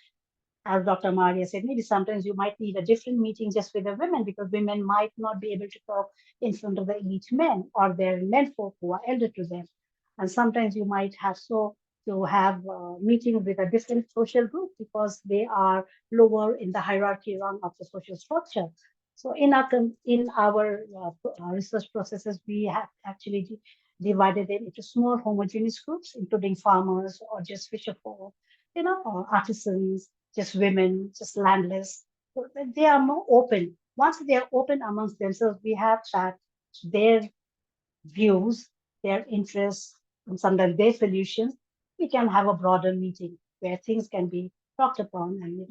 as Dr. Maria said, maybe sometimes you might need a different meeting just with the women, because women might not be able to talk in front of the elite men or their men folk who are elder to them. And sometimes you might have to have meetings with a different social group because they are lower in the hierarchy rung of the social structure. So in our research processes, we have actually divided them into small homogeneous groups, including farmers or just fisher folk, or artisans, just women, just landless. So they are more open. Once they are open amongst themselves, we have that their views, their interests, and sometimes their solutions, we can have a broader meeting where things can be talked upon and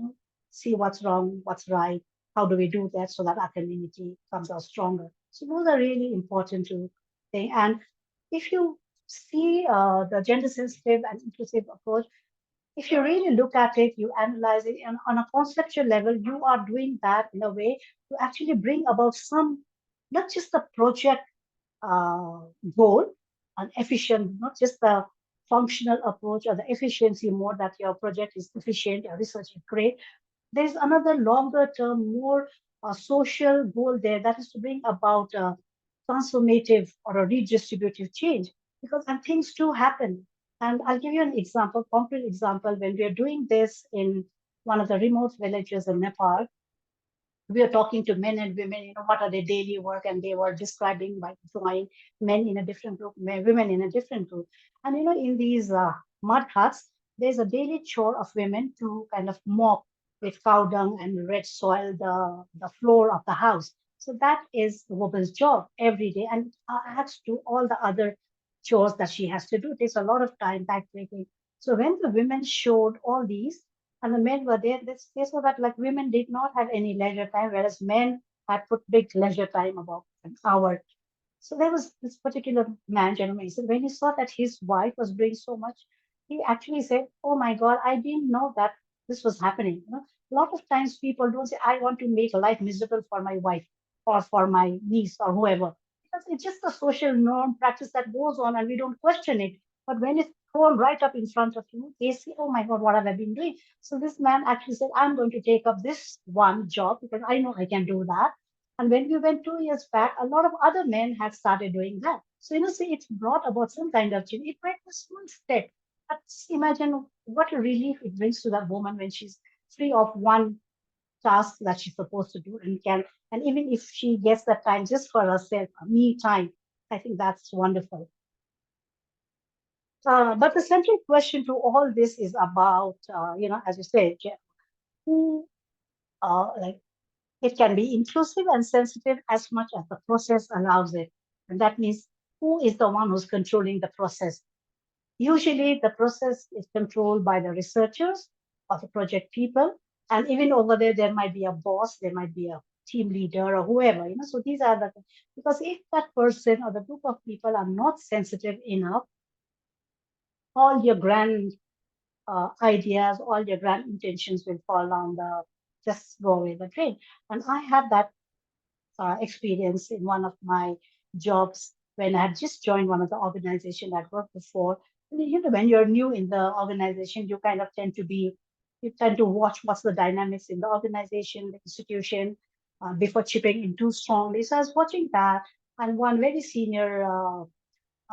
see what's wrong, what's right, how do we do that so that our community comes out stronger. So those are really important to think. And if you see the gender sensitive and inclusive approach, if you really look at it, you analyze it, and on a conceptual level, you are doing that in a way to actually bring about some, not just the project goal and efficient, not just the functional approach or the efficiency mode, that your project is efficient, your research is great. There's another longer term, more social goal there, that is to bring about a transformative or a redistributive change, because and things do happen. And I'll give you an example, concrete example. When we are doing this in one of the remote villages in Nepal, we are talking to men and women, what are their daily work, and they were describing by drawing men in a different group, women in a different group. And in these mud huts, there's a daily chore of women to kind of mop with cow dung and red soil the floor of the house. So that is the woman's job every day, and adds to all the other chores that she has to do. It takes a lot of time, backbreaking. So when the women showed all these, and the men were there, they saw that like women did not have any leisure time, whereas men had put big leisure time, about an hour. So there was this particular gentleman, he said, when he saw that his wife was doing so much, he actually said, oh my God, I didn't know that this was happening. A lot of times people don't say, I want to make life miserable for my wife or for my niece or whoever. Because it's just a social norm practice that goes on and we don't question it. But when it's thrown right up in front of you, they say, oh my God, what have I been doing? So this man actually said, I'm going to take up this one job because I know I can do that. And when we went 2 years back, a lot of other men had started doing that. So, see, it's brought about some kind of change. It went a small step. But just imagine what a relief it brings to that woman when she's free of one task that she's supposed to do and even if she gets that time just for herself, me time, I think that's wonderful. But the central question to all this is about, as you said, who, like, it can be inclusive and sensitive as much as the process allows it. And that means who is the one who's controlling the process? Usually the process is controlled by the researchers or the project people. And even over there might be a boss, there might be a team leader or whoever, so these are the, because if that person or the group of people are not sensitive enough, all your grand ideas, all your grand intentions will fall down just go away the drain. And I had that experience in one of my jobs when I had just joined one of the organizations I'd worked before. When you're new in the organization, you kind of tend to watch what's the dynamics in the organization, the institution, before chipping in too strongly. So I was watching that, and one very senior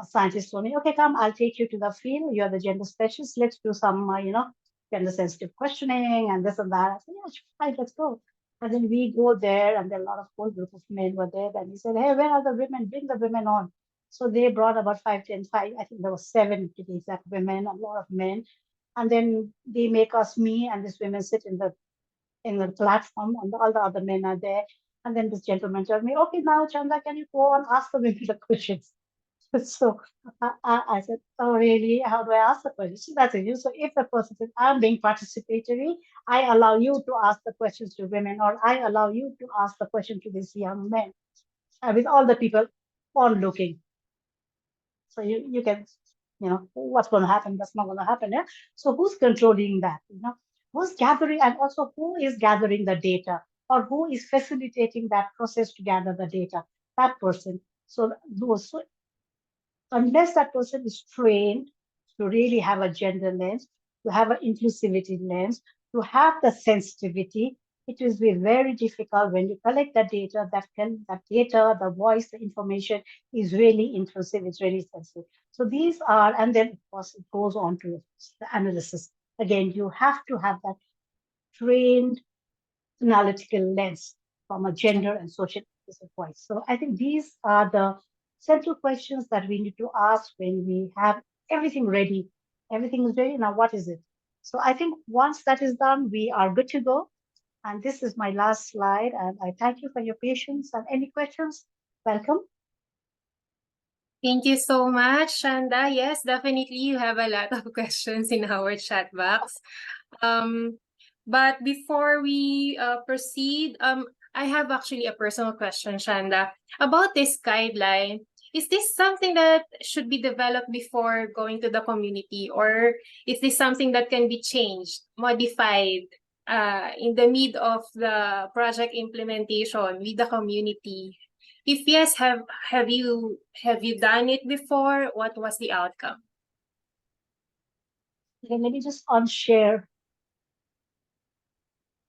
scientist told me, okay, come, I'll take you to the field. You're the gender specialist. Let's do some, gender sensitive questioning and this and that. I said, yeah, fine, let's go. And then we go there, and there are a lot of whole group of men were there. And he said, hey, where are the women? Bring the women on. So they brought about 5, 10, 5, I think there were 7 to be exact women, a lot of men. And then they make us, me and this women sit in the platform, and all the other men are there. And then this gentleman told me, okay, now Chanda, can you go and ask the women the questions? So I said, oh, really? How do I ask the question? So that's it. So if the person says, I'm being participatory, I allow you to ask the questions to women, or I allow you to ask the question to this young man, with all the people on looking. So you can, what's going to happen, that's not going to happen. Yeah? So who's controlling that? Who's gathering, and also who is gathering the data, or who is facilitating that process to gather the data? That person. So unless that person is trained to really have a gender lens, to have an inclusivity lens, to have the sensitivity, it will be very difficult when you collect the data, that data, the voice, the information is really inclusive, it's really sensitive. So these are, and then of course it goes on to the analysis. Again, you have to have that trained analytical lens from a gender and social voice. So I think these are the central questions that we need to ask when we have everything ready. Everything is ready. Now, what is it? So I think once that is done, we are good to go. And this is my last slide. And I thank you for your patience. And any questions, welcome. Thank you so much, Chanda. Yes, definitely you have a lot of questions in our chat box. But before we proceed, I have actually a personal question, Chanda, about this guideline. Is this something that should be developed before going to the community, or is this something that can be changed, modified in the mid of the project implementation with the community? If yes, have you done it before? What was the outcome? Okay, let me just unshare.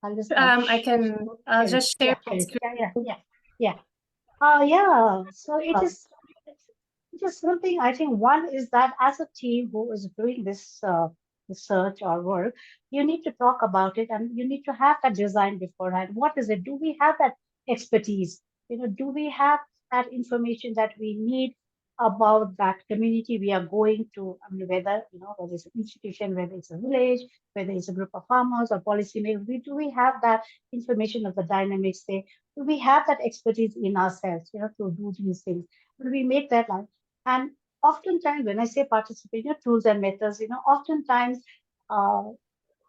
I'll just I'll just share my share it. screen. Yeah. So it is something. I think one is that as a team who is doing this research or work, you need to talk about it and you need to have that design beforehand. What is it? Do we have that expertise? Do we have that information that we need about that community we are going to? I mean, whether it's an institution, whether it's a village, whether it's a group of farmers or policymakers, do we have that information of the dynamics there? Do we have that expertise in ourselves, to do these things? Do we make that line? And oftentimes, when I say participate, tools and methods, oftentimes, uh,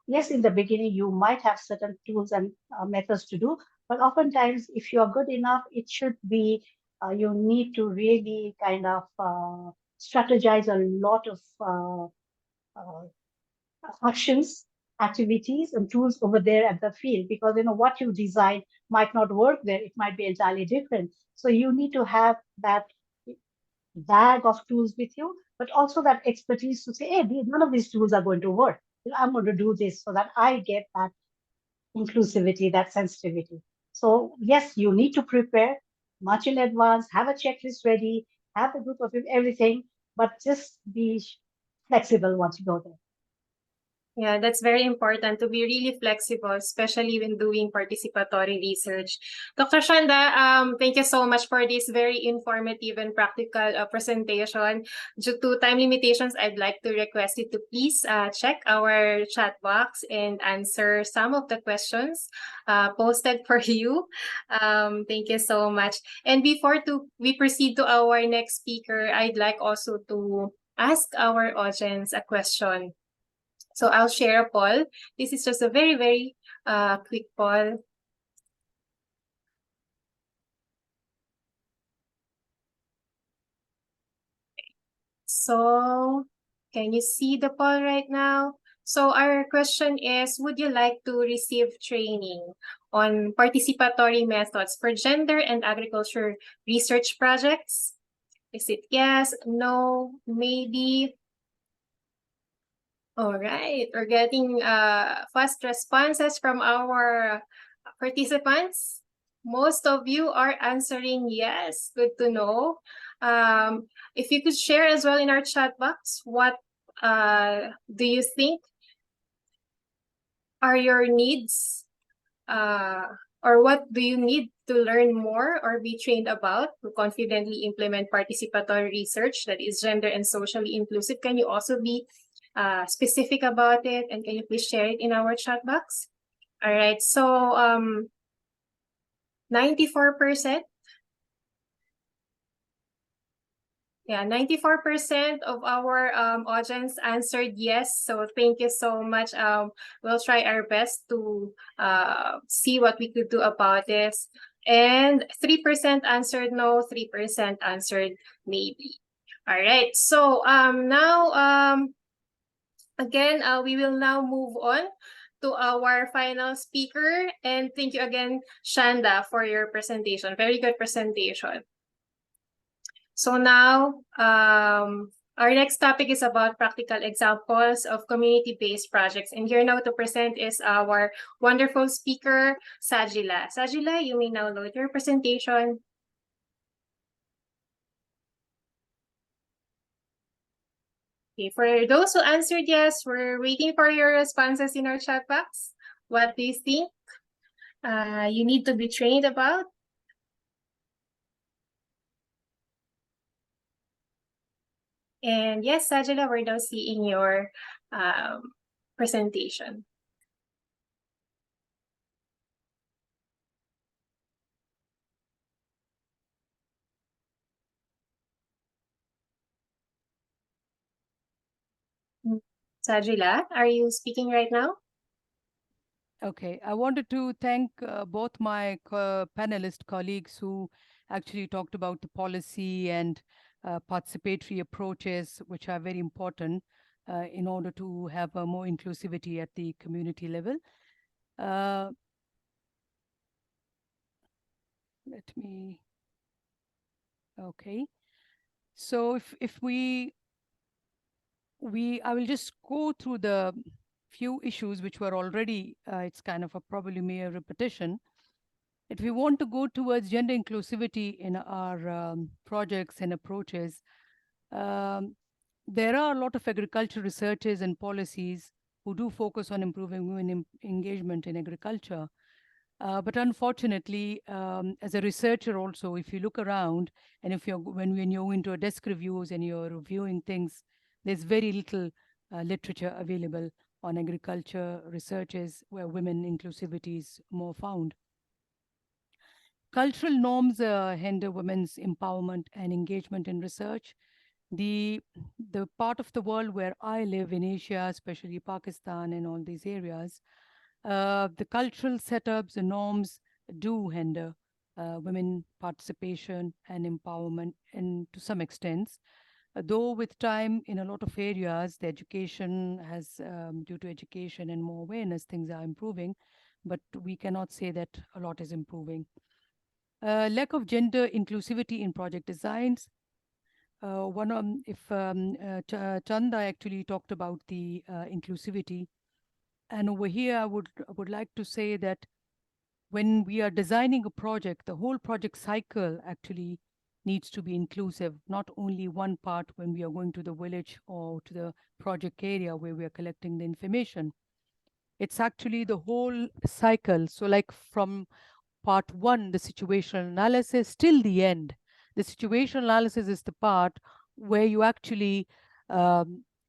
yes, in the beginning, you might have certain tools and methods to do, but oftentimes, if you're good enough, it should be, you need to really kind of strategize a lot of uh, actions, activities, and tools over there at the field because what you design might not work there. It might be entirely different. So you need to have that bag of tools with you, but also that expertise to say, hey, none of these tools are going to work. I'm going to do this so that I get that inclusivity, that sensitivity. So yes, you need to prepare much in advance, have a checklist ready, have a group of everything, but just be flexible once you go there. Yeah, that's very important to be really flexible, especially when doing participatory research. Dr. Chanda, thank you so much for this very informative and practical presentation. Due to time limitations, I'd like to request you to please check our chat box and answer some of the questions posted for you. Thank you so much. And before we proceed to our next speaker, I'd like also to ask our audience a question. So I'll share a poll. This is just a very, very quick poll. So can you see the poll right now? So our question is, would you like to receive training on participatory methods for gender and agriculture research projects? Is it yes, no, maybe? All right, we're getting fast responses from our participants. Most of you are answering yes. Good to know. If you could share as well in our chat box, what do you think are your needs? Or what do you need to learn more or be trained about to confidently implement participatory research that is gender and socially inclusive? Can you also be specific about it, and can you please share it in our chat box? All right, so 94%. Yeah, 94% of our audience answered yes. So thank you so much. We'll try our best to see what we could do about this. And 3% answered no, 3% answered maybe. All right, so now again, we will now move on to our final speaker. And thank you again, Chanda, for your presentation. Very good presentation. So now, our next topic is about practical examples of community-based projects. And here now to present is our wonderful speaker, Sajila. Sajila, you may now load your presentation. Okay, for those who answered yes, we're waiting for your responses in our chat box. What do you think you need to be trained about? And yes, Sajila, we're now seeing your presentation. Sajila, are you speaking right now? Okay, I wanted to thank both my panelist colleagues who actually talked about the policy and participatory approaches, which are very important in order to have more inclusivity at the community level. Let me, okay. So if we I will just go through the few issues which were already, it's kind of a probably mere repetition. If we want to go towards gender inclusivity in our projects and approaches, um, there are a lot of agriculture researchers and policies who do focus on improving women engagement in agriculture. But unfortunately, as a researcher also, if you look around and if you're when you're into a desk reviews and you're reviewing things, there's very little literature available on agriculture researches where women inclusivity is more found. Cultural norms hinder women's empowerment and engagement in research. The part of the world where I live in Asia, especially Pakistan and all these areas, the cultural setups and norms do hinder women participation and empowerment, and to some extent, though with time in a lot of areas, the education has, due to education and more awareness, things are improving, but we cannot say that a lot is improving. Lack of gender inclusivity in project designs. Chanda actually talked about the inclusivity, and over here I would like to say that when we are designing a project, the whole project cycle actually needs to be inclusive, not only one part when we are going to the village or to the project area where we are collecting the information. It's actually the whole cycle. So like from part one, the situational analysis, till the end. The situational analysis is the part where you actually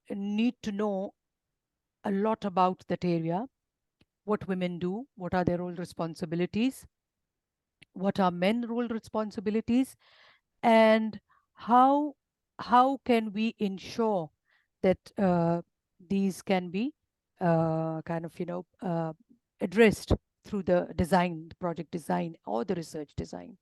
need to know a lot about that area, what women do, what are their role responsibilities, what are men role responsibilities, and how can we ensure that these can be addressed through the design, the project design or the research design.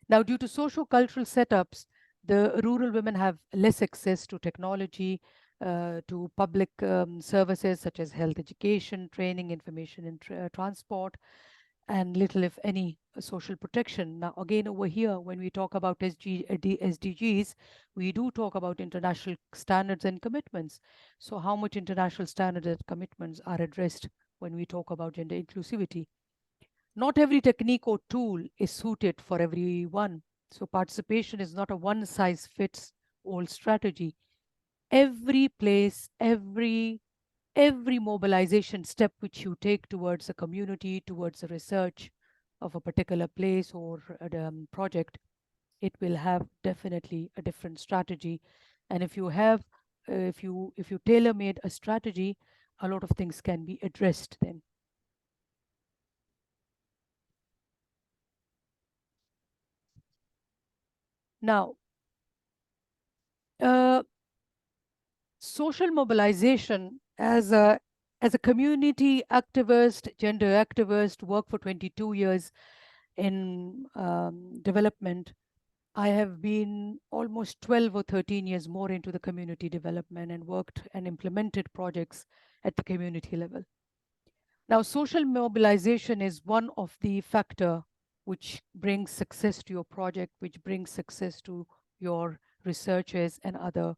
Now, due to socio-cultural setups, the rural women have less access to technology, to public services such as health education, training, information and transport, and little, if any, social protection. Now, again, over here, when we talk about SDGs, we do talk about international standards and commitments. So how much international standards and commitments are addressed when we talk about gender inclusivity? Not every technique or tool is suited for everyone. So participation is not a one-size-fits-all strategy. Every place, every mobilization step which you take towards a community, towards a research of a particular place or a project, it will have definitely a different strategy. And if you have, if you tailor-made a strategy, a lot of things can be addressed then. Now, social mobilization as a community activist, gender activist, worked for 22 years in development. I have been almost 12 or 13 years more into the community development and worked and implemented projects at the community level. Now, social mobilization is one of the factor which brings success to your project, which brings success to your researchers and other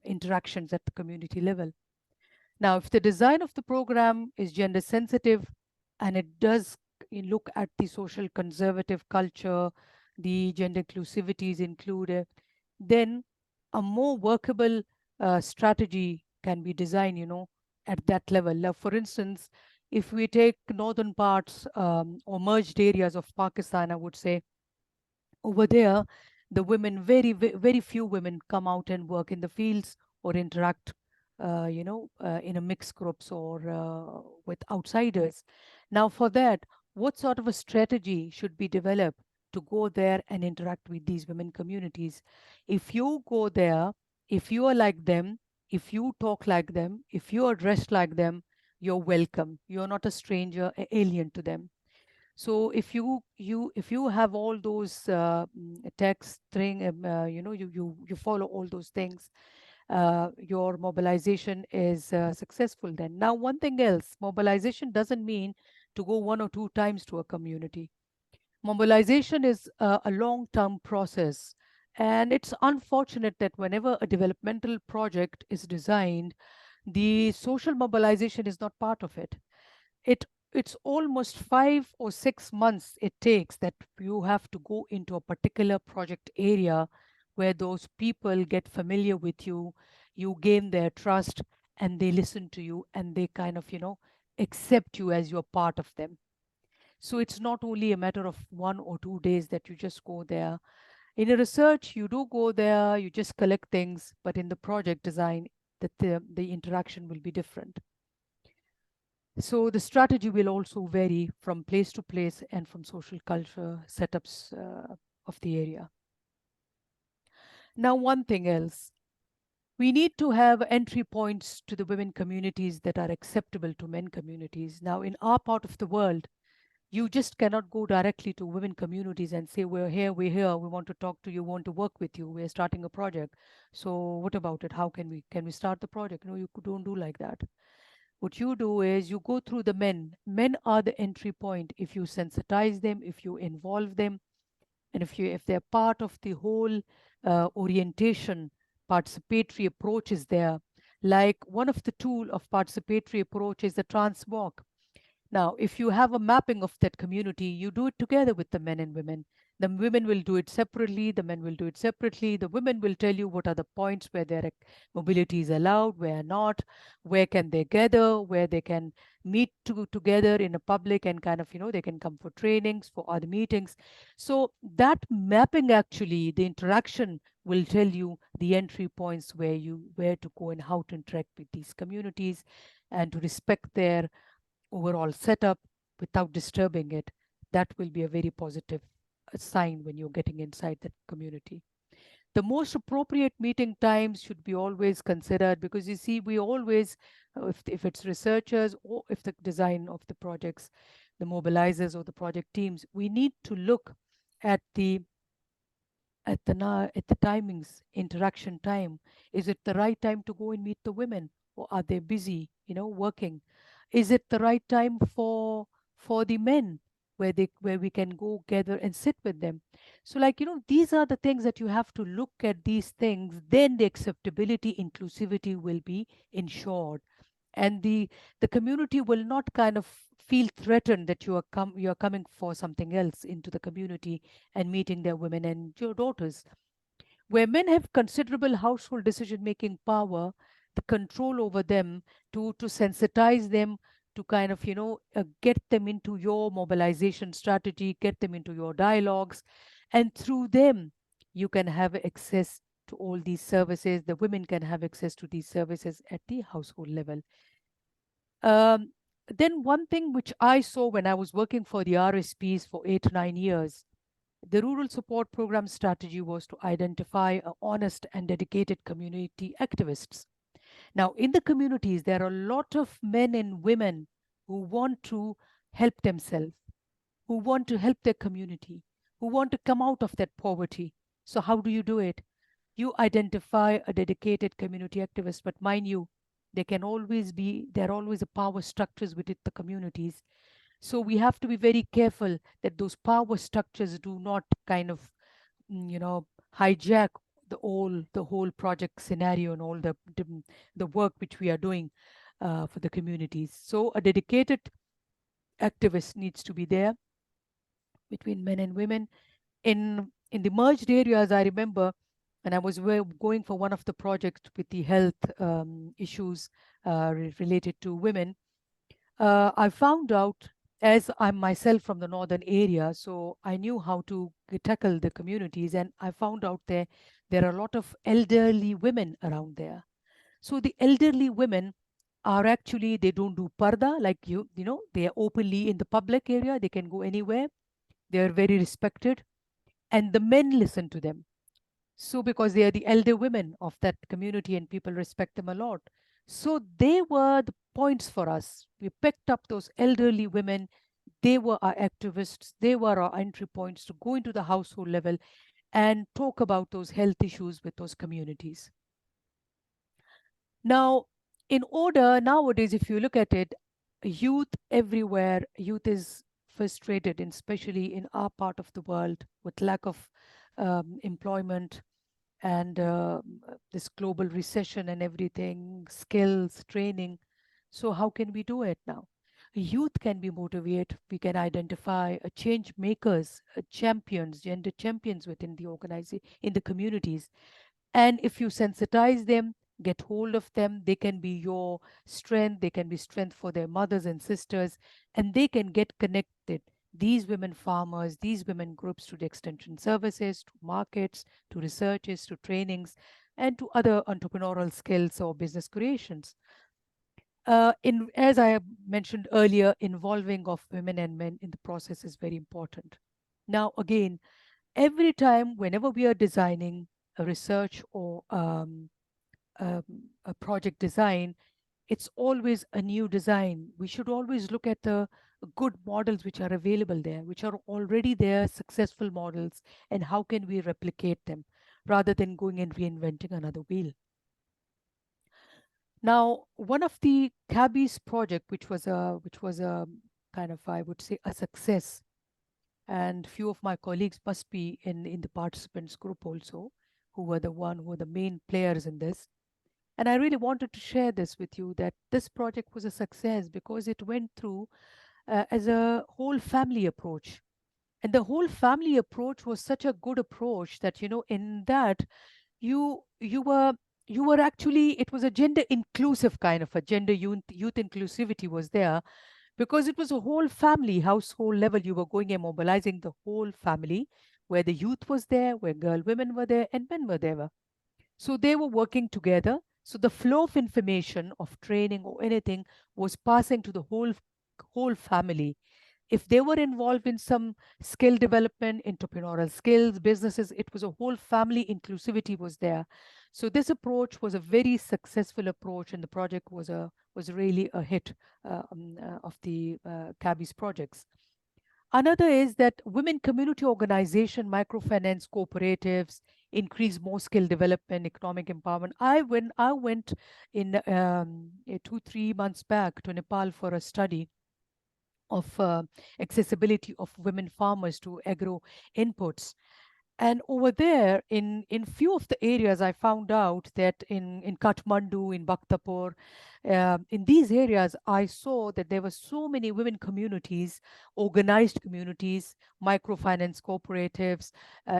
interactions at the community level. Now, if the design of the program is gender sensitive and it does look at the social conservative culture, the gender inclusivity is included, then a more workable strategy can be designed, at that level. Now, for instance, if we take northern parts or merged areas of Pakistan, I would say, over there, the women, very few women come out and work in the fields or interact, in a mixed groups or with outsiders. Now, for that, what sort of a strategy should be developed to go there and interact with these women communities? If you go there, if you are like them, if you talk like them, if you are dressed like them, you're welcome. You're not a stranger, alien to them. So if you have all those text thing, you follow all those things, your mobilization is successful. Then now one thing else, mobilization doesn't mean to go 1 or 2 times to a community. Mobilization is a long-term process. And it's unfortunate that whenever a developmental project is designed, the social mobilization is not part of it. It's almost 5 or 6 months it takes that you have to go into a particular project area where those people get familiar with you, you gain their trust, and they listen to you, and they kind of, accept you as you're part of them. So it's not only a matter of 1 or 2 days that you just go there. In a research, you do go there, you just collect things, but in the project design, the interaction will be different. So the strategy will also vary from place to place and from social culture setups of the area. Now, one thing else, we need to have entry points to the women communities that are acceptable to men communities. Now, in our part of the world, you just cannot go directly to women communities and say, we're here, we want to talk to you, want to work with you, we're starting a project. So what about it? How can we start the project? No, you don't do like that. What you do is you go through the men. Men are the entry point. If you sensitize them, if you involve them, and if they're part of the whole orientation, participatory approach is there. Like one of the tool of participatory approach is the trans walk. Now, if you have a mapping of that community, you do it together with the men and women. The women will do it separately, the men will do it separately. The women will tell you what are the points where their mobility is allowed, where not, where can they gather, where they can meet together in a public and kind of, they can come for trainings, for other meetings. So that mapping actually, the interaction will tell you the entry points where to go and how to interact with these communities and to respect their overall setup without disturbing it. That will be a very positive sign when you're getting inside that community. The most appropriate meeting times should be always considered, because you see, we always, if it's researchers or if the design of the projects, the mobilizers or the project teams, we need to look at the timings, interaction time. Is it the right time to go and meet the women, or are they busy, working? Is it the right time for the men, where we can go gather and sit with them? So, like, these are the things that you have to look at these things. Then the acceptability, inclusivity will be ensured, and the community will not kind of feel threatened that you are coming for something else into the community and meeting their women and your daughters. Where men have considerable household decision making power, the control over them, to sensitize them, to kind of get them into your mobilization strategy, get them into your dialogues, and through them you can have access to all these services. The women can have access to these services at the household level. Then one thing which I saw when I was working for the RSPs for 8 or 9 years, the rural support program strategy was to identify honest and dedicated community activists. Now, in the communities, there are a lot of men and women who want to help themselves, who want to help their community, who want to come out of that poverty. So how do you do it? You identify a dedicated community activist, but mind you, there are always a power structures within the communities. So we have to be very careful that those power structures do not kind of, hijack the whole project scenario and all the work which we are doing for the communities. So a dedicated activist needs to be there between men and women. In the merged areas, I remember, and I was going for one of the projects with the health issues related to women. I found out, as I'm myself from the northern area, so I knew how to tackle the communities, and I found out there are a lot of elderly women around there. So the elderly women are actually, they don't do parda like they are openly in the public area, they can go anywhere, they are very respected, and the men listen to them. So because they are the elder women of that community and people respect them a lot. So they were the points for us. We picked up those elderly women. They were our activists. They were our entry points to go into the household level and talk about those health issues with those communities. Now, in order, nowadays, if you look at it, youth everywhere, youth is frustrated, and especially in our part of the world, with lack of employment and this global recession and everything, skills, training. So how can we do it now? Youth can be motivated. We can identify change makers, champions, gender champions within the organization, in the communities. And if you sensitize them, get hold of them, they can be your strength, they can be strength for their mothers and sisters, and they can get connected. These women farmers, these women groups, to the extension services, to markets, to researches, to trainings, and to other entrepreneurial skills or business creations. As I have mentioned earlier, involving of women and men in the process is very important. Now, again, every time, whenever we are designing a research or a project design, it's always a new design. We should always look at the good models which are available there, which are already there, successful models, and how can we replicate them rather than going and reinventing another wheel. Now, one of the CABI's project, which was a kind of, I would say, a success, and few of my colleagues must be in the participants group also, who were the main players in this. And I really wanted to share this with you, that this project was a success because it went through as a whole family approach. And the whole family approach was such a good approach that, in that you were actually, it was a gender inclusive kind of a gender youth inclusivity was there, because it was a whole family, household level. You were going and mobilizing the whole family, where the youth was there, where women were there, and men were there. So they were working together. So the flow of information, of training or anything, was passing to the whole family. If they were involved in some skill development, entrepreneurial skills, businesses, it was a whole family inclusivity was there. So this approach was a very successful approach, and the project was really a hit of the CABI's projects. Another is that women community organization, microfinance cooperatives, increase more skill development, economic empowerment. I went in 2-3 months back to Nepal for a study of accessibility of women farmers to agro inputs. And over there, in few of the areas, I found out that in Kathmandu, in Bhaktapur, in these areas, I saw that there were so many women communities, organized communities, microfinance cooperatives,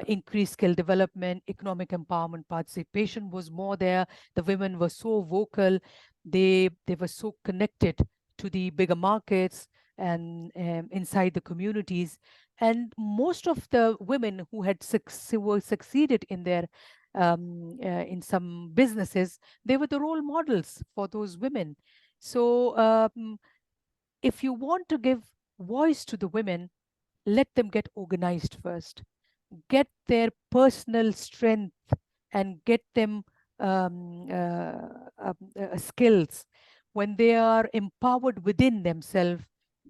increased skill development, economic empowerment, participation was more there. The women were so vocal. They were so connected to the bigger markets and inside the communities. And most of the women who had succeeded in their in some businesses, they were the role models for those women. So if you want to give voice to the women, let them get organized first, get their personal strength, and get them skills. When they are empowered within themselves,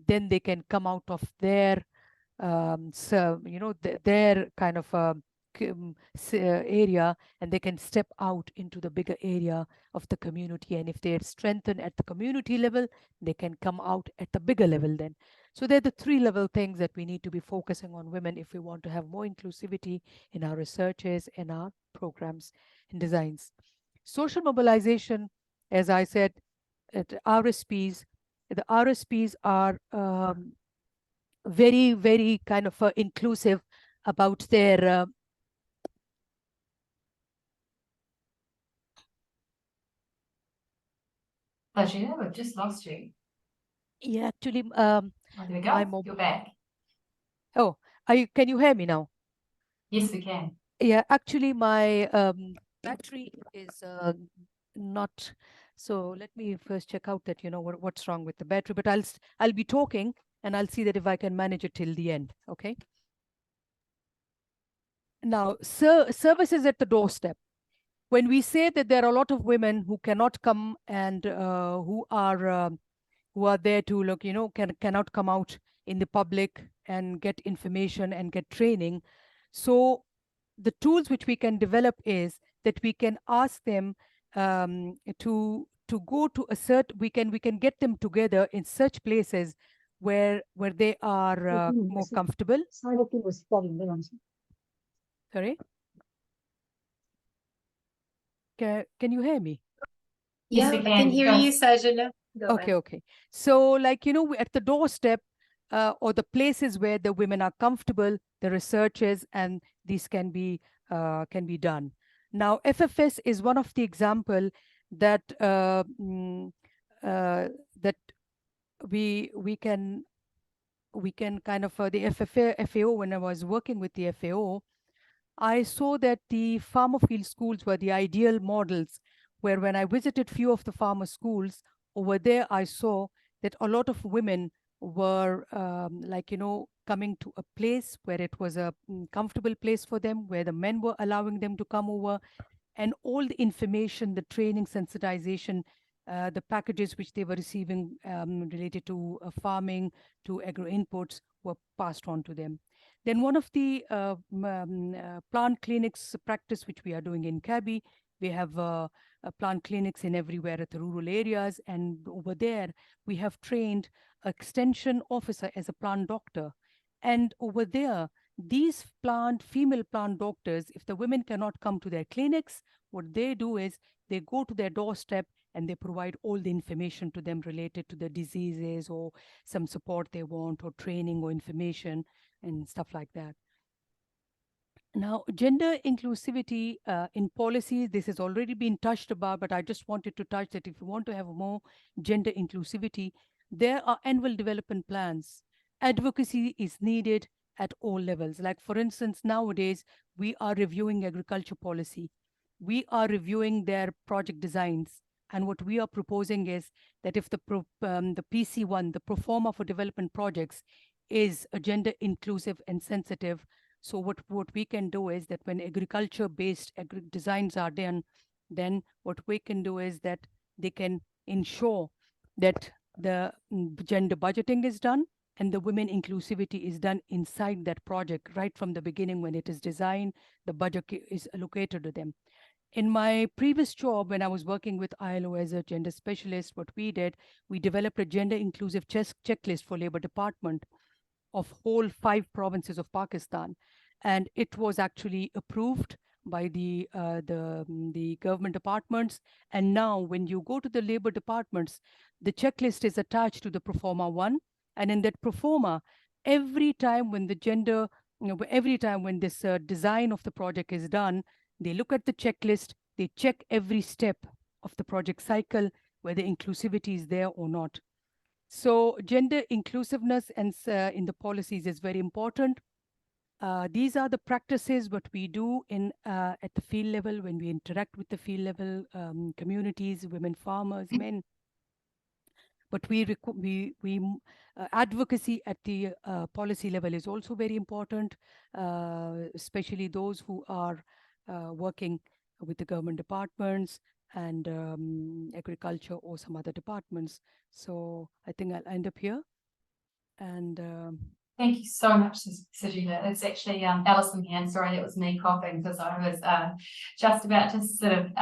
then they can come out of their their kind of area, and they can step out into the bigger area of the community. And if they strengthen at the community level, they can come out at the bigger level then. So they're the 3-level things that we need to be focusing on women if we want to have more inclusivity in our researches and our programs and designs. Social mobilization, as I said, at RSPs, the RSPs are very, very kind of inclusive about their Sajila, we've just lost you. yeah, actually Oh, there we go. You're back. Oh, can you hear me now? Yes, we can. Yeah, actually my battery is not, so let me first check out that what's wrong with the battery, but I'll be talking and I'll see that if I can manage it till the end. Okay. Now, services at the doorstep. When we say that there are a lot of women who cannot come and who are there to look, cannot come out in the public and get information and get training. So the tools which we can develop is that we can ask them to go to a certain, we can get them together in such places where they are more comfortable. Sorry? Can you hear me? Yes, Yeah, we I can can. hear Go. you, Sajila. Go Okay, ahead. okay. So like, at the doorstep or the places where the women are comfortable, the researches and these can be done. Now, FFS is one of the example that that we can kind of the FAO, when I was working with the FAO, I saw that the farmer field schools were the ideal models, where when I visited few of the farmer schools over there, I saw that a lot of women were coming to a place where it was a comfortable place for them, where the men were allowing them to come over, and all the information, the training, sensitization, the packages which they were receiving related to farming, to agro inputs were passed on to them. Then one of the plant clinics practice which we are doing in CABI, we have plant clinics in everywhere at the rural areas, and over there we have trained extension officer as a plant doctor. And over there, these female plant doctors, if the women cannot come to their clinics, what they do is they go to their doorstep and they provide all the information to them related to the diseases or some support they want or training or information and stuff like that. Now, gender inclusivity in policies, this has already been touched about, but I just wanted to touch that if you want to have more gender inclusivity, there are annual development plans. Advocacy is needed at all levels. Like, for instance, nowadays, we are reviewing agriculture policy. We are reviewing their project designs. And what we are proposing is that if the PC1, the pro forma for development projects, is a gender inclusive and sensitive, so what we can do is that when agriculture-based designs are done, then what we can do is that they can ensure that the gender budgeting is done and the women inclusivity is done inside that project right from the beginning. When it is designed, the budget is allocated to them. In my previous job, when I was working with ILO as a gender specialist, what we did, we developed a gender inclusive checklist for Labor Department of whole 5 provinces of Pakistan, and it was actually approved by the government departments. And now, when you go to the labor departments, the checklist is attached to the proforma one, and in that proforma, every time when the gender, every time when this design of the project is done, they look at the checklist, they check every step of the project cycle whether inclusivity is there or not. So gender inclusiveness and in the policies is very important. These are the practices what we do in at the field level when we interact with the field level communities, women farmers, men. But advocacy at the policy level is also very important, especially those who are working with the government departments and agriculture or some other departments. So I think I'll end up here. And thank you so much, Sajila. It's actually Alison here. Sorry, that was me coughing because I was just about to sort of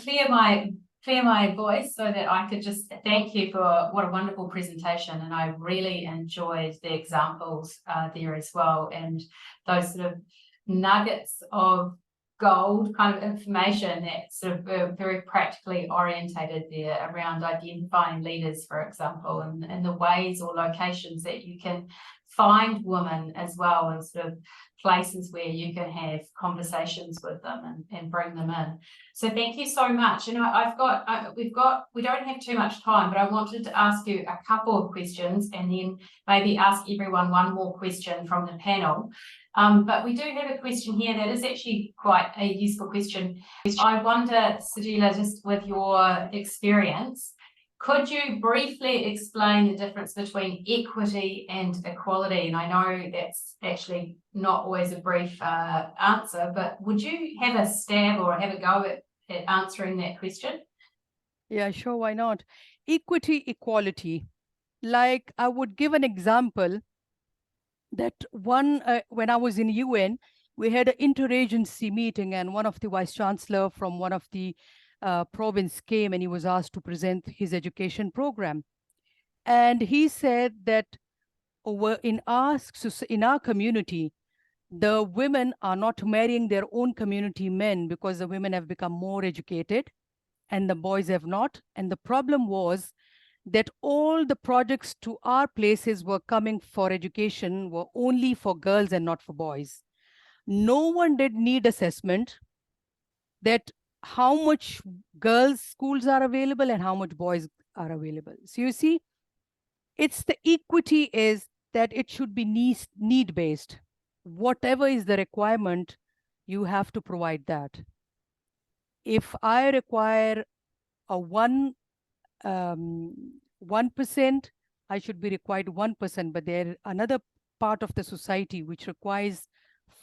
clear my voice so that I could just thank you for what a wonderful presentation. And I really enjoyed the examples there as well, and those sort of nuggets of gold kind of information that sort of very practically orientated there around identifying leaders, for example, and the ways or locations that you can find women as well, and sort of places where you can have conversations with them and bring them in. So thank you so much. You know, we don't have too much time, but I wanted to ask you a couple of questions and then maybe ask everyone one more question from the panel. But we do have a question here that is actually quite a useful question. I wonder, Sajila, just with your experience, could you briefly explain the difference between equity and equality? And I know that's actually not always a brief answer, but would you have a stab or have a go at answering that question? yeah, sure, why not? Equity, equality. Like, I would give an example that when I was in UN, we had an interagency meeting, and one of the vice chancellor from one of the province came, and he was asked to present his education program. And he said that in our community, the women are not marrying their own community men because the women have become more educated and the boys have not. And the problem was that all the projects to our places were coming for education were only for girls and not for boys. No one did need assessment that how much girls schools are available and how much boys are available. So you see, it's the equity is that it should be need based. Whatever is the requirement, you have to provide that. If I require a 1%, I should be required 1%, but there another part of the society which requires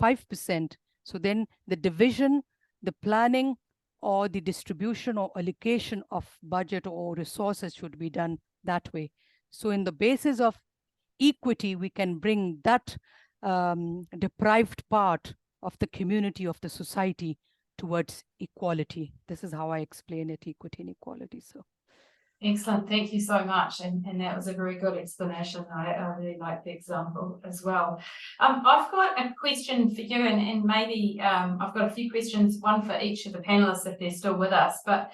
5%. So then the division, the planning, or the distribution or allocation of budget or resources should be done that way. So in the basis of equity, we can bring that deprived part of the community, of the society, towards equality. This is how I explain it, equity and equality. So. Excellent, thank you so much, and that was a very good explanation. I really like the example as well. I've got a question for you, and maybe I've got a few questions, one for each of the panelists if they're still with us, but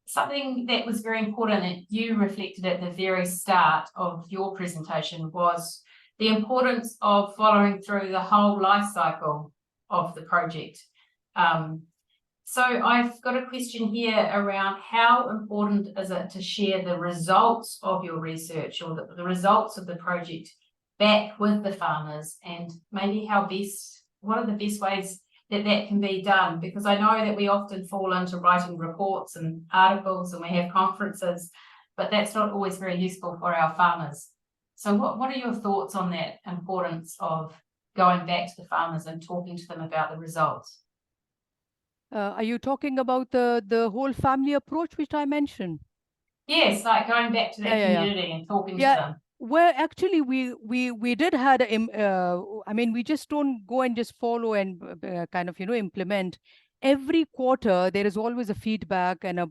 something that was very important that you reflected at the very start of your presentation was the importance of following through the whole life cycle of the project. So I've got a question here around how important is it to share the results of your research or the results of the project back with the farmers, and maybe what are the best ways that can be done? Because I know that we often fall into writing reports and articles and we have conferences, but that's not always very useful for our farmers. So what are your thoughts on that importance of going back to the farmers and talking to them about the results? Are you talking about the whole family approach, which I mentioned? Yes, like going back to that community and talking to them. Well, actually, we did had I mean, we just don't go and just follow and kind of implement. Every quarter there is always a feedback and a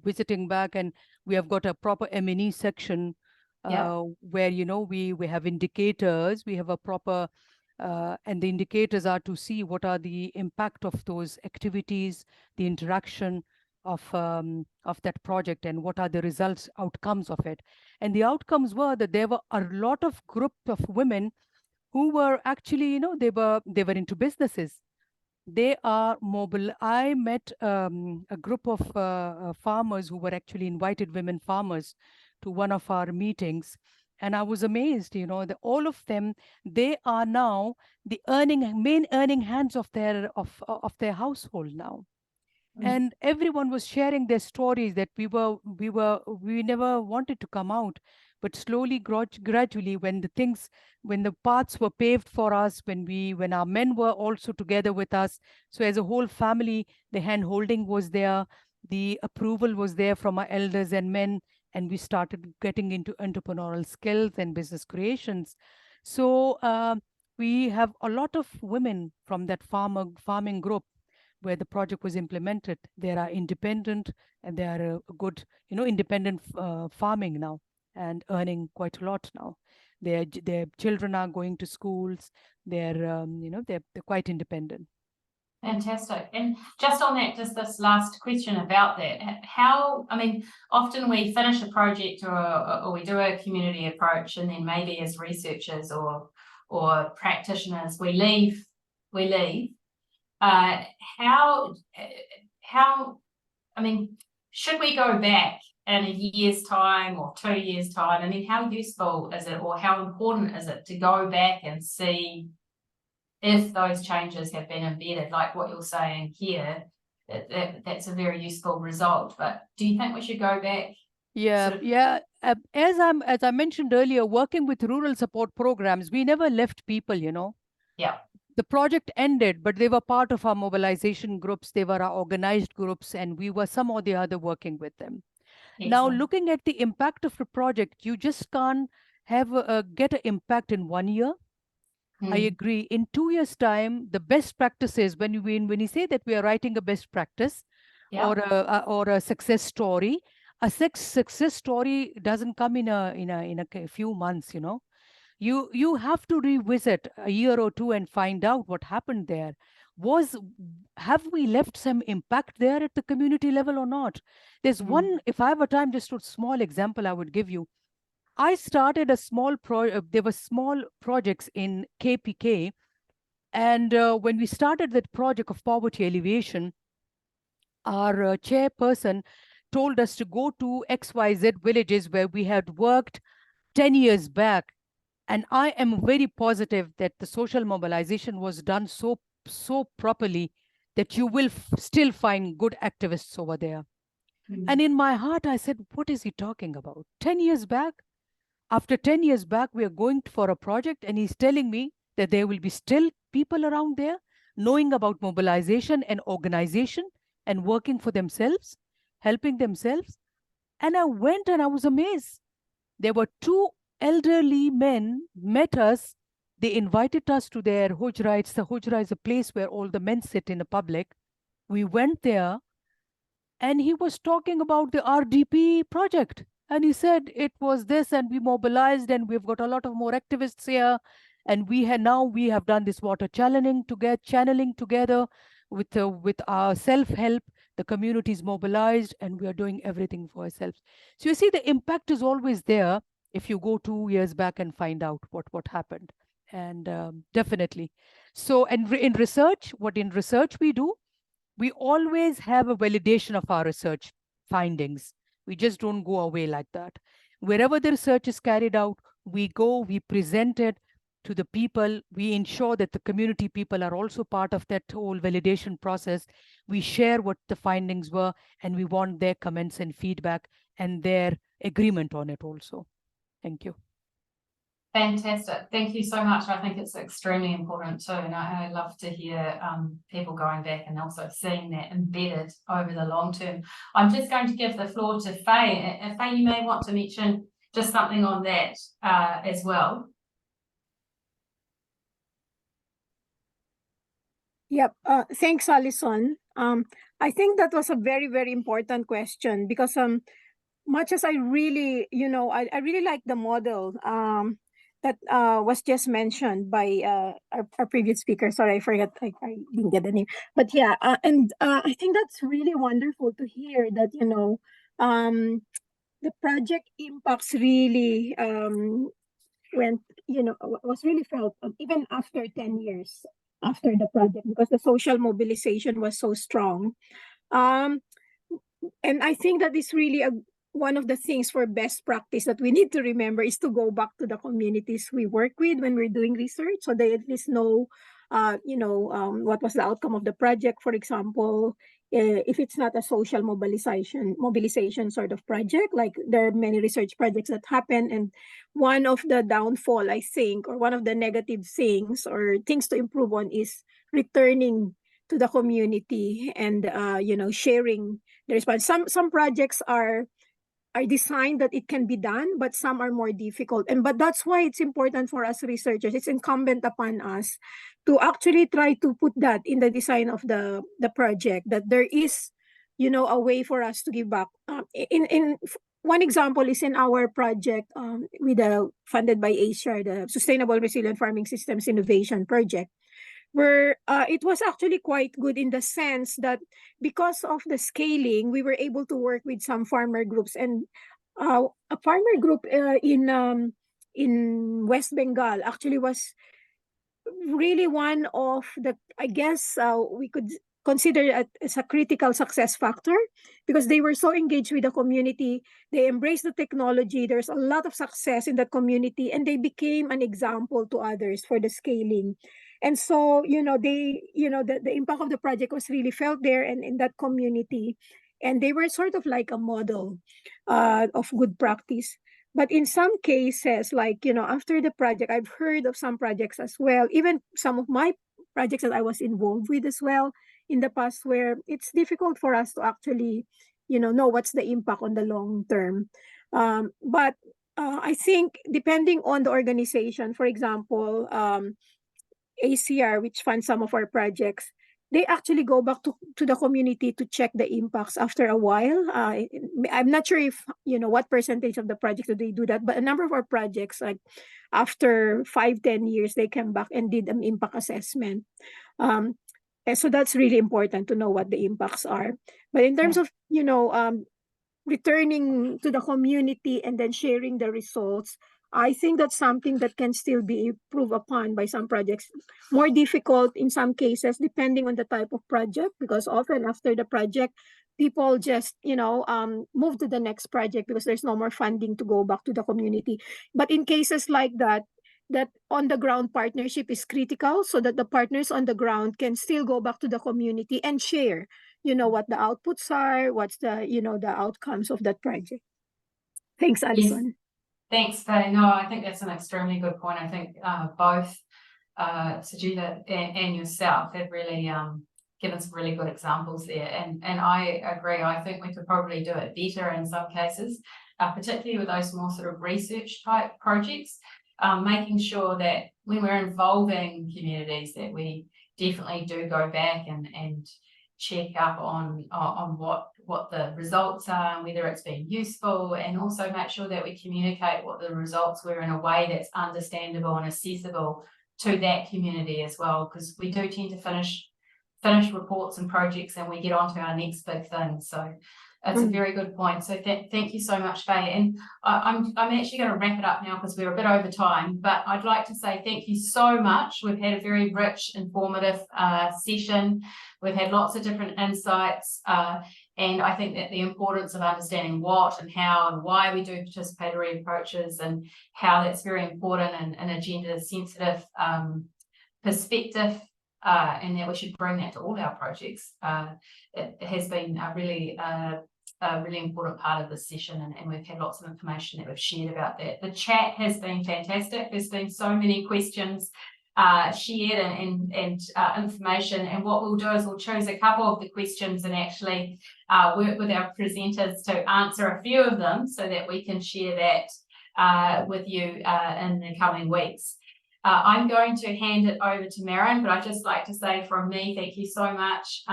visiting back, and we have got a proper M&E section where we have indicators. We have a proper and the indicators are to see what are the impact of those activities, the interaction of that project, and what are the results, outcomes of it. And the outcomes were that there were a lot of group of women who were actually, they were into businesses. They are mobile. I met a group of farmers who were actually invited women farmers to one of our meetings. And I was amazed, that all of them, they are now the main earning hands of their household now. And everyone was sharing their stories that we never wanted to come out, but slowly, gradually, when the paths were paved for us, when our men were also together with us, so as a whole family, the hand holding was there, the approval was there from our elders and men, and we started getting into entrepreneurial skills and business creations. So we have a lot of women from that farming group where the project was implemented. They are independent, and they are a good, independent farming now and earning quite a lot now. Their children are going to schools. They're quite independent. Fantastic. And just on that, just this last question about that, often we finish a project or we do a community approach, and then maybe as researchers or practitioners, we leave. Should we go back in a year's time or 2 years' time? I mean, how useful is it, or how important is it to go back and see if those changes have been embedded, like what you're saying here? That's a very useful result. But do you think we should go back? As I mentioned earlier, working with rural support programs, we never left people, The project ended, but they were part of our mobilization groups. They were our organized groups, and we were some or the other working with them. Excellent. Now, looking at the impact of the project, you just can't get an impact in 1 year. I agree. In 2 years' time, the best practices, when you say that we are writing a best practice or a success story, a success story doesn't come in a few months, You have to revisit a year or two and find out what happened there. Have we left some impact there at the community level or not? There's one, if I have a time, just a small example I would give you. I started a there were small projects in KPK. And when we started that project of poverty alleviation, our chairperson told us to go to XYZ villages where we had worked 10 years back. And I am very positive that the social mobilization was done so properly that you will still find good activists over there. And in my heart, I said, what is he talking about? 10 years back? After 10 years back, we are going for a project, and he's telling me that there will be still people around there knowing about mobilization and organization and working for themselves, helping themselves. And I went and I was amazed. There were two elderly men met us. They invited us to their hujra. The hujra is a place where all the men sit in the public. We went there, and he was talking about the RDP project. And he said it was this, and we mobilized, and we've got a lot of more activists here. And we have done this water channeling together with our self-help. The community is mobilized, and we are doing everything for ourselves. So you see, the impact is always there if you go 2 years back and find out what happened. And definitely. So, and in research we do, we always have a validation of our research findings. We just don't go away like that. Wherever the research is carried out, we go, we present it to the people. We ensure that the community people are also part of that whole validation process. We share what the findings were, and we want their comments and feedback and their agreement on it also. Thank you. Fantastic. Thank you so much. I think it's extremely important too. And I love to hear people going back and also seeing that embedded over the long term. I'm just going to give the floor to Fay. Fay, you may want to mention just something on that as well. Yep. Thanks, Alison. I think that was a very, very important question because much as I really, I really like the model that was just mentioned by our previous speaker. Sorry, I forgot. I didn't get the name. But yeah, and I think that's really wonderful to hear that, the project impacts really was really felt even after 10 years after the project, because the social mobilization was so strong. And I think that is really one of the things for best practice that we need to remember is to go back to the communities we work with when we're doing research, so they at least know, what was the outcome of the project. For example, if it's not a social mobilization sort of project, like there are many research projects that happen, and one of the downfall, I think, or one of the negative things or things to improve on is returning to the community and sharing the response. Some projects are designed that it can be done, but some are more difficult. But that's why it's important for us researchers. It's incumbent upon us to actually try to put that in the design of the project, that there is, a way for us to give back. In one example is in our project funded by ASIAR, the Sustainable Resilient Farming Systems Innovation Project, where it was actually quite good in the sense that because of the scaling, we were able to work with some farmer groups. And a farmer group in West Bengal actually was really one of the, I guess we could consider it as a critical success factor, because they were so engaged with the community. They embraced the technology. There's a lot of success in the community, and they became an example to others for the scaling. And so, the impact of the project was really felt there and in that community. And they were sort of like a model of good practice. But in some cases, like, after the project, I've heard of some projects as well, even some of my projects that I was involved with as well in the past, where it's difficult for us to actually, know what's the impact on the long term. But I think depending on the organization, for example, ACR, which funds some of our projects, they actually go back to the community to check the impacts after a while. I'm not sure if, what percentage of the project do they do that, but a number of our projects, like after 5-10 years, they came back and did an impact assessment. And so that's really important to know what the impacts are. But in terms of, returning to the community and then sharing the results, I think that's something that can still be improved upon by some projects. More difficult in some cases, depending on the type of project, because often after the project, people just, move to the next project because there's no more funding to go back to the community. But in cases like that on the ground partnership is critical, so that the partners on the ground can still go back to the community and share, what the outputs are, what's the, the outcomes of that project. Thanks, Alison. Thanks, Faye. No, I think that's an extremely good point. I think both Sajila and yourself have really given some really good examples there. And I agree. I think we could probably do it better in some cases, particularly with those more sort of research type projects, making sure that when we're involving communities that we definitely do go back and check up on what the results are and whether it's been useful, and also make sure that we communicate what the results were in a way that's understandable and accessible to that community as well, because we do tend to finish reports and projects and we get on to our next big thing. So it's a very good point. So thank you so much, Faye. And I'm actually going to wrap it up now because we're a bit over time, but I'd like to say thank you so much. We've had a very rich, informative session. We've had lots of different insights, and I think that the importance of understanding what and how and why we do participatory approaches and how that's very important in a gender-sensitive perspective, and that we should bring that to all our projects. It has been a really important part of this session, and we've had lots of information that we've shared about that. The chat has been fantastic. There's been so many questions shared and information, and what we'll do is we'll choose a couple of the questions and actually work with our presenters to answer a few of them so that we can share that with you in the coming weeks. I'm going to hand it over to Marin, but I'd just like to say from me, thank you so much.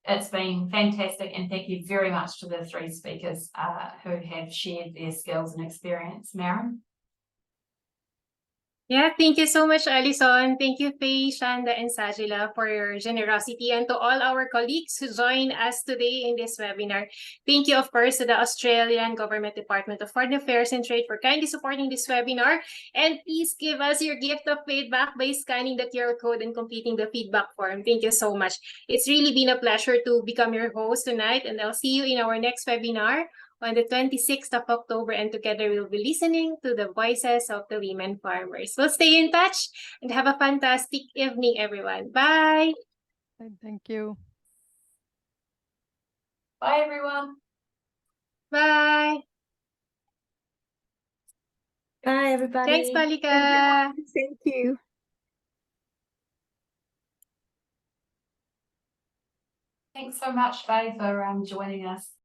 It's been fantastic, and thank you very much to the three speakers who have shared their skills and experience. Marin? Yeah, thank you so much, Alison. Thank you, Faye, Chanda, and Sajila for your generosity, and to all our colleagues who joined us today in this webinar. Thank you, of course, to the Australian Government Department of Foreign Affairs and Trade for kindly supporting this webinar. And please give us your gift of feedback by scanning the QR code and completing the feedback form. Thank you so much. It's really been a pleasure to become your host tonight, and I'll see you in our next webinar on the 26th of October, and together we'll be listening to the voices of the women farmers. We'll stay in touch and have a fantastic evening, everyone. Bye. Thank you. Bye, everyone. Bye. Bye, everybody. Thanks, Palika. Thank you. Thanks so much, Faye, for joining us.